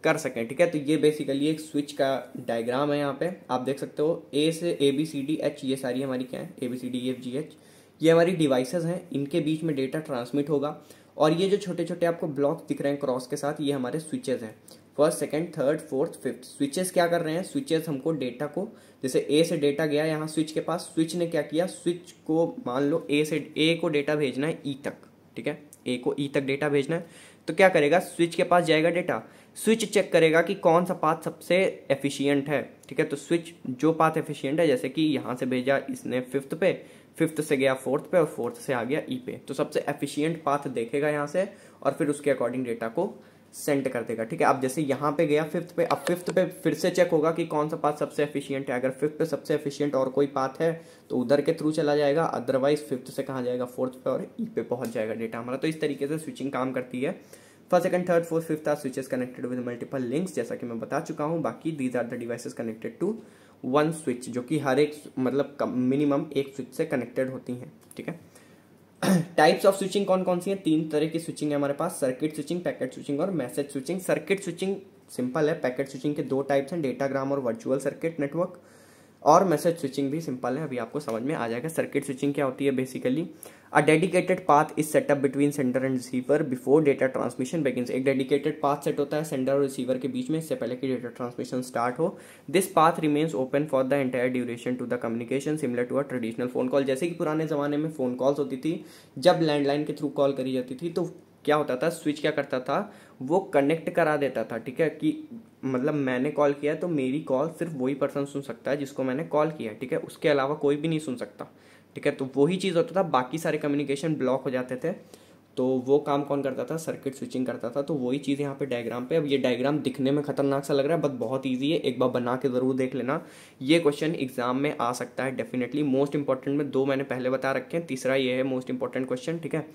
कर सकें, ठीक है। तो ये बेसिकली एक स्विच का डायग्राम है, यहाँ पे आप देख सकते हो, ए से ABCDH ये सारी हमारी क्या है, ABCDEFGH ये हमारी डिवाइसेस हैं, इनके बीच में डेटा ट्रांसमिट होगा। और ये जो छोटे छोटे आपको ब्लॉक दिख रहे हैं क्रॉस के साथ, ये हमारे स्विचेस हैं, first, second, third, fourth, fifth. Switches क्या कर रहे हैं, स्विचेस हमको डेटा को, जैसे ए से डेटा गया यहाँ स्विच के पास, स्विच ने क्या किया, स्विच को मान लो ए को डेटा भेजना है ई तक, ठीक है, ए को ई तक डेटा भेजना है, तो क्या करेगा, स्विच के पास जाएगा डेटा, स्विच चेक करेगा कि कौन सा पाथ सबसे एफिशिएंट है, ठीक है। तो स्विच जो पाथ एफिशिएंट है, जैसे कि यहाँ से भेजा इसने फिफ्थ पे, फिफ्थ से गया फोर्थ पे और फोर्थ से आ गया ई पे, तो सबसे एफिशिएंट पाथ देखेगा यहाँ से और फिर उसके अकॉर्डिंग डेटा को सेंड कर देगा, ठीक है। अब जैसे यहाँ पे गया फिफ्थ पे, अब फिफ्थ पे फिर से चेक होगा कि कौन सा पाथ सबसे एफिशिएंट है। अगर फिफ्थ पे सबसे एफिशिएंट और कोई पाथ है तो उधर के थ्रू चला जाएगा, अदरवाइज फिफ्थ से कहाँ जाएगा, फोर्थ पे और ई पे पहुंच जाएगा डेटा हमारा। तो इस तरीके से स्विचिंग काम करती है। First, second, third, fourth, fifth are switches connected with multiple links, जैसा कि मैं बता चुका हूँ। बाकी these are the devices connected to one switch, जो कि हर एक मतलब मिनिमम एक स्विच से कनेक्टेड होती हैं, ठीक है। टाइप्स ऑफ स्विचिंग कौन कौन सी हैं, 3 तरह की स्विचिंग है हमारे पास, सर्किट स्विचिंग, पैकेट स्विचिंग और message switching. Circuit switching simple है, पैकेट स्विचिंग के 2 टाइप्स हैं, डेटाग्राम और वर्चुअल सर्किट नेटवर्क, और मैसेज स्विचिंग भी सिंपल है, अभी आपको समझ में आ जाएगा। सर्किट स्विचिंग क्या होती है, basically a dedicated path is setup between sender and receiver before data transmission begins. एक डेडिकेटेड पाथ सेट होता है सेंडर और रिसीवर के बीच में, इससे पहले कि डेटा ट्रांसमिशन स्टार्ट हो। This path remains open for the entire duration to the communication, similar to a traditional phone call. जैसे कि पुराने जमाने में फोन कॉल्स होती थी, जब लैंडलाइन के थ्रू कॉल करी जाती थी, तो क्या होता था, स्विच क्या करता था, वो कनेक्ट करा देता था, ठीक है, कि मतलब मैंने कॉल किया तो मेरी कॉल सिर्फ वही पर्सन सुन सकता है जिसको मैंने कॉल किया, ठीक है, उसके अलावा कोई भी नहीं सुन सकता, ठीक है। तो वही चीज़ होता था, बाकी सारे कम्युनिकेशन ब्लॉक हो जाते थे। तो वो काम कौन करता था, सर्किट स्विचिंग करता था। तो वही चीज़ यहाँ पे डायग्राम पे, अब ये डायग्राम दिखने में खतरनाक सा लग रहा है, बट बहुत ईजी है, एक बार बना के ज़रूर देख लेना। ये क्वेश्चन एग्जाम में आ सकता है डेफिनेटली। मोस्ट इंपॉर्टेंट में 2 मैंने पहले बता रखे हैं, तीसरा ये है मोस्ट इंपॉर्टेंट क्वेश्चन, ठीक है।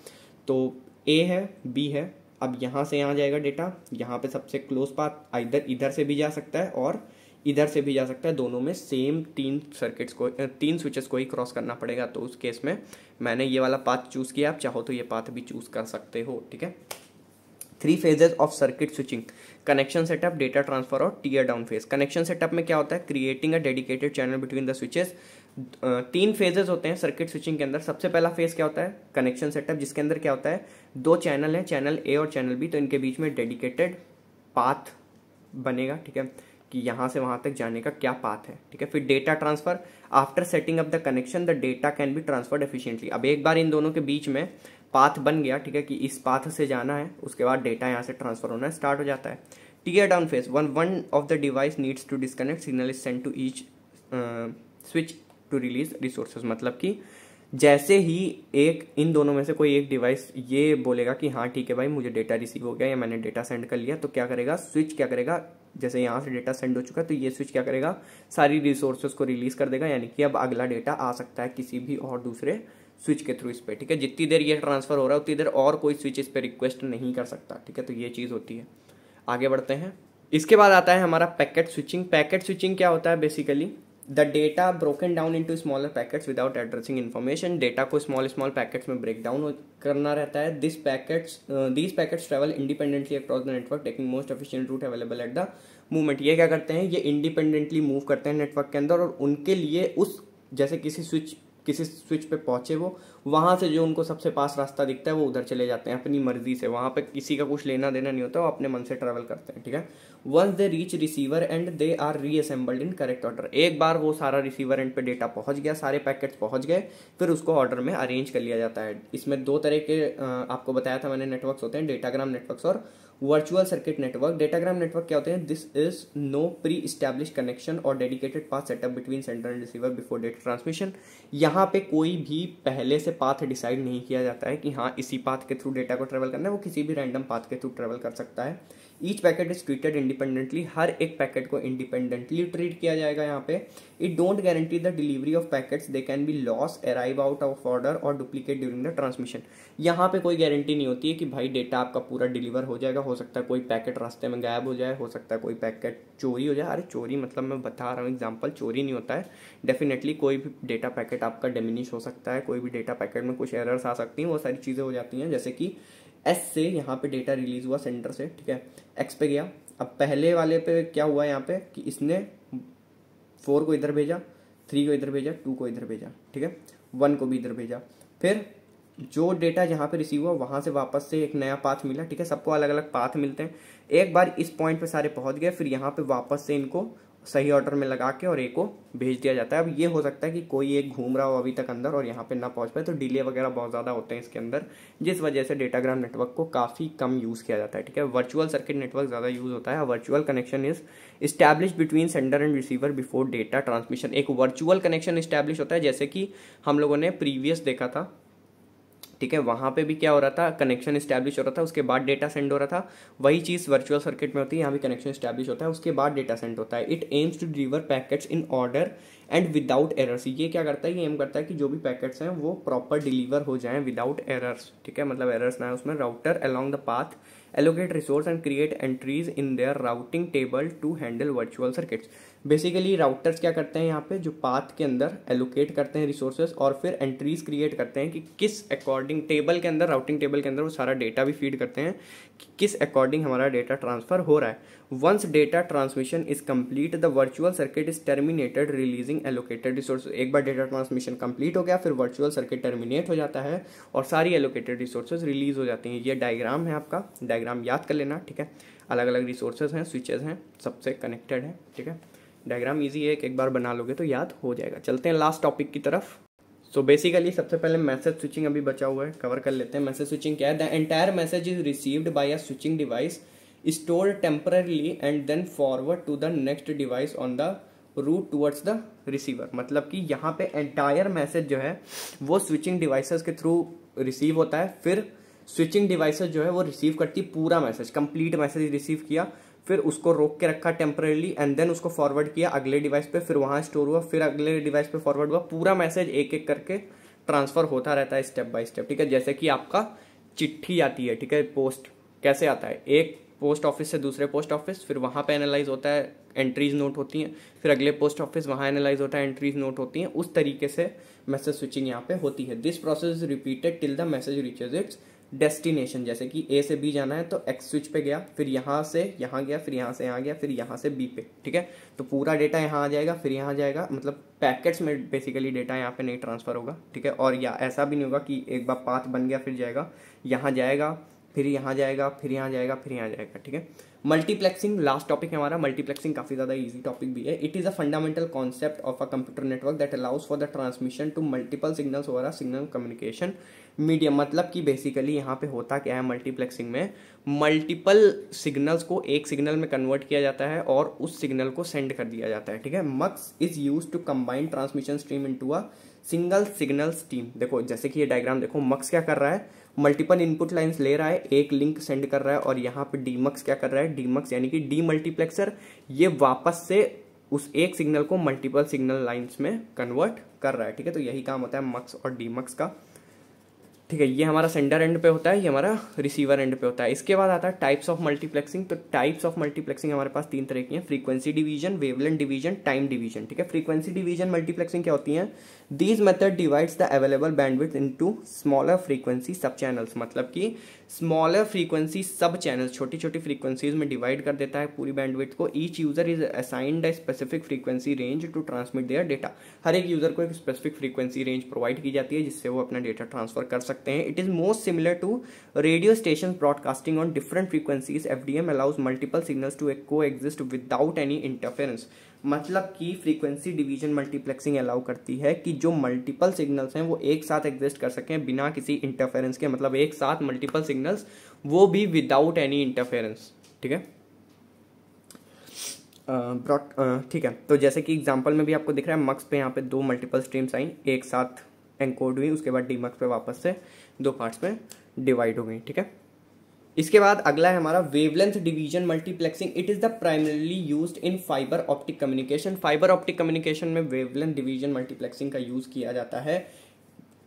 तो ए है, बी है, अब यहाँ से यहाँ जाएगा डेटा, यहाँ पे सबसे क्लोज पाथ इधर से भी जा सकता है और इधर से भी जा सकता है, दोनों में सेम 3 स्विचेस को ही क्रॉस करना पड़ेगा। तो उस केस में मैंने ये वाला पाथ चूज किया, आप चाहो तो ये पाथ भी चूज कर सकते हो, ठीक है। 3 phases of circuit switching, connection setup, data transfer और tear down phase. Connection setup में क्या होता है, creating a dedicated channel between the switches. 3 phases होते हैं सर्किट स्विचिंग के अंदर। सबसे पहला फेज क्या होता है, कनेक्शन सेटअप, जिसके अंदर क्या होता है, 2 चैनल हैं, चैनल ए और चैनल बी, तो इनके बीच में डेडिकेटेड पाथ बनेगा, ठीक है, कि यहाँ से वहाँ तक जाने का क्या पाथ है, ठीक है। फिर data transfer, after setting up the connection the data can be transferred efficiently. अब एक बार इन दोनों के बीच में पाथ बन गया, ठीक है, कि इस पाथ से जाना है, उसके बाद डेटा यहाँ से ट्रांसफर होना स्टार्ट हो जाता है। Tear down phase, one of the device needs to disconnect, signal is send to each switch to release resources. मतलब कि जैसे ही एक इन दोनों में से कोई एक डिवाइस ये बोलेगा कि हाँ ठीक है भाई मुझे डेटा रिसीव हो गया या मैंने डेटा सेंड कर लिया, तो क्या करेगा स्विच, क्या करेगा, जैसे यहाँ से डेटा सेंड हो चुका है तो ये स्विच क्या करेगा, सारी रिसोर्सेज को रिलीज कर देगा, यानी कि अब अगला डेटा आ सकता है किसी भी और दूसरे स्विच के थ्रू इस पर, ठीक है। जितनी देर ये ट्रांसफर हो रहा है उतनी देर और कोई स्विच इस पर रिक्वेस्ट नहीं कर सकता, ठीक है। तो ये चीज़ होती है। आगे बढ़ते हैं। इसके बाद आता है हमारा पैकेट स्विचिंग। पैकेट स्विचिंग क्या होता है, basically the data broken down into smaller packets without addressing information. Data को स्मॉल पैकेट्स में ब्रेक डाउन करना रहता है। These packets travel independently across the network taking most efficient route available at the movement. ये क्या करते हैं, ये इंडिपेंडेंटली मूव करते हैं नेटवर्क के अंदर, और उनके लिए उस जैसे किसी स्विच पे पहुंचे वो, वहां से जो उनको सबसे पास रास्ता दिखता है वो उधर चले जाते हैं अपनी मर्जी से, वहां पे किसी का कुछ लेना देना नहीं होता, वो अपने मन से ट्रेवल करते हैं, ठीक है। Once they reach receiver and they are reassembled in correct order. एक बार वो सारा रिसीवर एंड पे डेटा पहुंच गया, सारे पैकेट्स पहुंच गए, फिर उसको ऑर्डर में अरेंज कर लिया जाता है। इसमें 2 तरह के आपको बताया था मैंने नेटवर्क्स होते हैं, डेटाग्राम नेटवर्क्स और virtual circuit network. Datagram network क्या होते हैं, this is no pre establish connection or dedicated path setup between sender and receiver before data transmission. यहाँ पे कोई भी पहले से पाथ डिसाइड नहीं किया जाता है कि हाँ इसी पाथ के थ्रू डेटा को ट्रेवल करना है, वो किसी भी रैंडम पाथ के थ्रू ट्रेवल कर सकता है। Each packet is treated independently, हर एक पैकेट को इंडिपेंडेंटली ट्रीट किया जाएगा यहाँ पे। It don't guarantee the delivery of packets, they can be loss, arrive out of order or duplicate during the transmission. यहाँ पे कोई गारंटी नहीं होती है कि भाई डेटा आपका पूरा डिलीवर हो जाएगा, हो सकता है कोई पैकेट रास्ते में गायब हो जाए, हो सकता है कोई पैकेट चोरी हो जाए। अरे चोरी मतलब मैं बता रहा हूँ एग्जाम्पल, चोरी नहीं होता है, डेफिनेटली कोई भी डेटा पैकेट आपका डिमिनिश हो सकता है, कोई भी डेटा पैकेट में कुछ एरर्स आ सकती हैं, वो सारी चीज़ें हो जाती हैं। जैसे कि एस से यहाँ पे डेटा रिलीज हुआ सेंटर से, ठीक है, एक्स पे गया, अब पहले वाले पे क्या हुआ यहाँ पे कि इसने 4 को इधर भेजा, 3 को इधर भेजा, 2 को इधर भेजा, ठीक है, 1 को भी इधर भेजा, फिर जो डेटा यहाँ पे रिसीव हुआ वहां से वापस से एक नया पाथ मिला, ठीक है, सबको अलग अलग पाथ मिलते हैं। एक बार इस पॉइंट पे सारे पहुंच गए, फिर यहाँ पे वापस से इनको सही ऑर्डर में लगा के और ए को भेज दिया जाता है। अब ये हो सकता है कि कोई एक घूम रहा हो अभी तक अंदर और यहाँ पे ना पहुंच पाए, तो डिले वगैरह बहुत ज़्यादा होते हैं इसके अंदर, जिस वजह से डेटाग्राम नेटवर्क को काफ़ी कम यूज़ किया जाता है, ठीक है। वर्चुअल सर्किट नेटवर्क ज़्यादा यूज़ होता है। Virtual connection is establish between sender and receiver before data transmission. एक वर्चुअल कनेक्शन इस्टेब्लिश होता है, जैसे कि हम लोगों ने प्रीवियस देखा था, ठीक है, वहां पे भी क्या हो रहा था, कनेक्शन स्टैब्लिश हो रहा था, उसके बाद डेटा सेंड हो रहा था। वही चीज वर्चुअल सर्किट में होती है, यहाँ भी कनेक्शन स्टैब्लिश होता है, उसके बाद डेटा सेंड होता है। It aims to deliver packets in order and without errors. ये क्या करता है, ये एम करता है कि जो भी पैकेट्स हैं वो प्रॉपर डिलीवर हो जाएं विदाउट एरर्स, ठीक है, मतलब एरर्स ना है उसमें। Router along the path allocate resource and create entries in their routing table to handle virtual circuits। Basically routers क्या करते हैं, यहाँ पे जो पाथ के अंदर एलोकेट करते हैं रिसोर्सेज और फिर एंट्रीज क्रिएट करते हैं कि किस अकॉर्डिंग टेबल के अंदर, राउटिंग टेबल के अंदर वो सारा डेटा भी फीड करते हैं कि किस अकॉर्डिंग हमारा डेटा ट्रांसफर हो रहा है। Once data transmission is complete the virtual circuit is terminated releasing allocated resources. एक बार डेटा ट्रांसमिशन कंप्लीट हो गया फिर वर्चुअल सर्किट टर्मिनेट हो जाता है और सारी एलोकेटेड रिसोर्सेज रिलीज हो जाती हैं। ये डायग्राम है, आपका डायग्राम याद कर लेना, ठीक है। अलग अलग रिसोर्सेज हैं, स्विचेज हैं, सबसे कनेक्टेड है, ठीक है। डायग्राम इजी है, एक बार बना लोगे तो याद हो जाएगा। चलते हैं लास्ट टॉपिक की तरफ। सो बेसिकली सबसे पहले मैसेज स्विचिंग अभी बचा हुआ है, कवर कर लेते हैं। मैसेज स्विचिंग क्या है, the entire message is received by a switching device, stored temporarily and then forward to the next device on the route towards the receiver. मतलब कि यहाँ पे एंटायर मैसेज जो है वो स्विचिंग डिवाइसेस के थ्रू रिसीव होता है, फिर स्विचिंग डिवाइसेस जो है वो रिसीव करती पूरा मैसेज, कंप्लीट मैसेज रिसीव किया, फिर उसको रोक के रखा टेम्पररीली एंड देन उसको फॉरवर्ड किया अगले डिवाइस पे, फिर वहां स्टोर हुआ, फिर अगले डिवाइस पे फॉरवर्ड हुआ। पूरा मैसेज एक एक करके ट्रांसफर होता रहता है स्टेप बाय स्टेप, ठीक है। जैसे कि आपका चिट्ठी आती है, ठीक है, पोस्ट कैसे आता है, एक पोस्ट ऑफिस से दूसरे पोस्ट ऑफिस, फिर वहाँ पे एनालाइज होता है, एंट्रीज नोट होती हैं, फिर अगले पोस्ट ऑफिस वहाँ एनालाइज होता है, एंट्रीज नोट होती हैं। उस तरीके से मैसेज स्विचिंग यहाँ पे होती है। This process is repeated till the message reaches it's destination. जैसे कि ए से बी जाना है तो एक्स स्विच पे गया, फिर यहाँ से यहाँ गया, फिर यहाँ से यहाँ गया, फिर यहाँ से बी पे, ठीक है। तो पूरा डेटा यहाँ आ जाएगा, फिर यहाँ जाएगा, मतलब पैकेट्स में बेसिकली डेटा यहाँ पे नहीं ट्रांसफर होगा, ठीक है। और या ऐसा भी नहीं होगा कि एक बार पाथ बन गया फिर जाएगा, यहाँ जाएगा, फिर यहाँ जाएगा, फिर यहाँ जाएगा, फिर यहाँ जाएगा, ठीक है। मल्टीप्लेक्सिंग लास्ट टॉपिक है हमारा। मल्टीप्लेक्सिंग काफी ज्यादा इजी टॉपिक भी है। It is a fundamental concept of a computer network that allows for the transmission to multiple signals over a signal communication medium. मतलब कि बेसिकली यहाँ पे होता क्या है मल्टीप्लेक्सिंग में, मल्टीपल सिग्नल्स को एक सिग्नल में कन्वर्ट किया जाता है और उस सिग्नल को सेंड कर दिया जाता है, ठीक है। Mux is use to combine transmission stream into a single signal stream. देखो जैसे कि ये डायग्राम देखो, मक्स क्या कर रहा है, मल्टीपल इनपुट लाइंस ले रहा है, एक लिंक सेंड कर रहा है, और यहाँ पे डीमक्स क्या कर रहा है, डीमक्स यानी कि डी मल्टीप्लेक्सर, ये वापस से उस एक सिग्नल को मल्टीपल सिग्नल लाइंस में कन्वर्ट कर रहा है, ठीक है। तो यही काम होता है मक्स और डीमक्स का, ठीक है। ये हमारा सेंडर एंड पे होता है, ये हमारा रिसीवर एंड पे होता है। इसके बाद आता है टाइप्स ऑफ मल्टीप्लेक्सिंग। तो टाइप्स ऑफ मल्टीप्लेक्सिंग हमारे पास तीन तरह की हैं, frequency division, wavelength division, time division, ठीक है। फ्रीक्वेंसी डिवीजन मल्टीप्लेक्सिंग क्या होती है, these method divides the available bandwidth into smaller frequency सब चैनल्स। मतलब कि स्मॉलर फ्रीक्वेंसी सब चैनल्स, छोटी छोटी फ्रीक्वेंसीज में डिवाइड कर देता है पूरी बैंडविड्थ को। Each user is assigned a specific frequency range to transmit their data. हर एक यूजर को एक स्पेसिफिक फ्रीक्वेंसी रेंज प्रोवाइड की जाती है जिससे वो अपना डेटा ट्रांसफर कर सकते हैं। It is most similar to radio station broadcasting on different frequencies. FDM allows multiple signals to coexist without any interference. मतलब कि फ्रीक्वेंसी डिवीजन मल्टीप्लेक्सिंग अलाउ करती है कि जो मल्टीपल सिग्नल्स हैं वो एक साथ एग्जिस्ट कर सकें बिना किसी इंटरफेरेंस के, मतलब एक साथ मल्टीपल सिग्नल्स, वो भी विदाउट एनी इंटरफेरेंस, ठीक है। ठीक है। तो जैसे कि एग्जांपल में भी आपको दिख रहा है, मक्स पे यहाँ पे दो मल्टीपल स्ट्रीम्स आई, एक साथ एनकोड हुई, उसके बाद डीमक्स पे वापस से दो पार्ट्स में डिवाइड हो गई, ठीक है। इसके बाद अगला है हमारा wavelength division multiplexing. It is the primarily used in fibre optic communication. Fibre optic communication में वेवलेंथ डिवीजन मल्टीप्लेक्सिंग का यूज किया जाता है।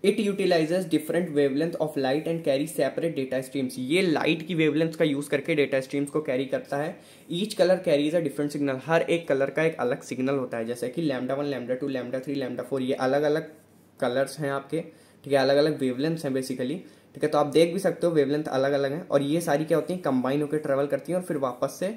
It utilises different wavelength of light and carry separate data streams. ये लाइट की wavelength का use करके data streams को कैरी करता है। Each colour carries a different signal. हर एक कलर का एक अलग सिग्नल होता है, जैसे कि λ1, λ2, λ3, λ4, ये अलग अलग कलर्स हैं आपके, ठीक है, अलग अलग वेवलेंथ्स हैं बेसिकली, ठीक है। तो आप देख भी सकते हो वेवलेंथ अलग अलग है, और ये सारी क्या होती हैं, कंबाइन होकर ट्रेवल करती हैं और फिर वापस से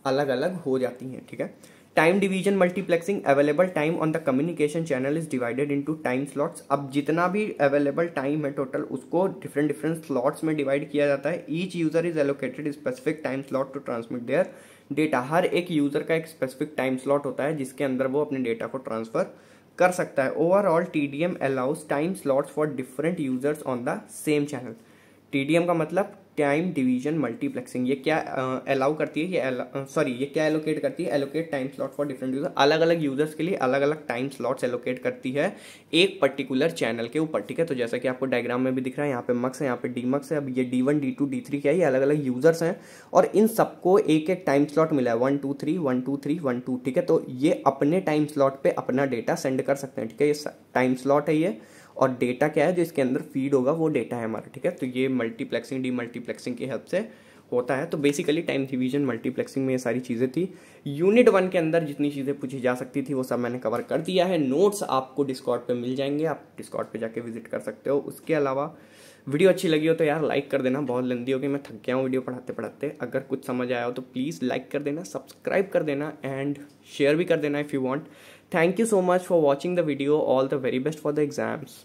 अलग अलग हो जाती हैं, ठीक है। Time division multiplexing. Available time on the communication channel is divided into time slots. अब जितना भी अवेलेबल टाइम है टोटल, उसको डिफरेंट डिफरेंट स्लॉट्स में डिवाइड किया जाता है। Each user is allocated specific time slot to transmit their data. हर एक यूजर का एक स्पेसिफिक टाइम स्लॉट होता है जिसके अंदर वो अपने डेटा को ट्रांसफर कर सकता है। Overall TDM allows time slots for different users on the same channel. TDM का मतलब टाइम डिवीजन मल्टीप्लेक्सिंग। ये क्या अलाउ करती है, ये क्या एलोकेट करती है, allocate time slot for different user. अलग अलग यूजर्स के लिए अलग अलग टाइम स्लॉट्स एलोकेट करती है एक पर्टिकुलर चैनल के ऊपर, ठीक है। तो जैसा कि आपको डायग्राम में भी दिख रहा है, यहाँ पे मक्स है, यहाँ पे डीमक्स है। अब ये D1, D2, D3 क्या है, ये अलग अलग यूजर्स हैं और इन सबको एक एक टाइम स्लॉट मिला है, 1 2 3 1 2 3 1 2, ठीक है। तो ये अपने टाइम स्लॉट पे अपना डेटा सेंड कर सकते हैं, ठीक है। ये टाइम स्लॉट है ये, और डेटा क्या है जो इसके अंदर फीड होगा वो डेटा है हमारा, ठीक है। तो ये मल्टीप्लेक्सिंग डीमल्टीप्लेक्सिंग की हेल्प से होता है। तो बेसिकली टाइम डिवीजन मल्टीप्लेक्सिंग में ये सारी चीज़ें थी। यूनिट 1 के अंदर जितनी चीज़ें पूछी जा सकती थी वो सब मैंने कवर कर दिया है। नोट्स आपको डिस्कॉर्ड पे मिल जाएंगे, आप डिस्कॉर्ड पे जाके विजिट कर सकते हो। उसके अलावा वीडियो अच्छी लगी हो तो यार लाइक कर देना, बहुत लेंदी होगी, मैं थक गया हूँ वीडियो पढ़ाते पढ़ाते। अगर कुछ समझ आया हो तो प्लीज़ लाइक कर देना, सब्सक्राइब कर देना एंड शेयर भी कर देना if you want. Thank you so much for watching the video. All the very best for the exams.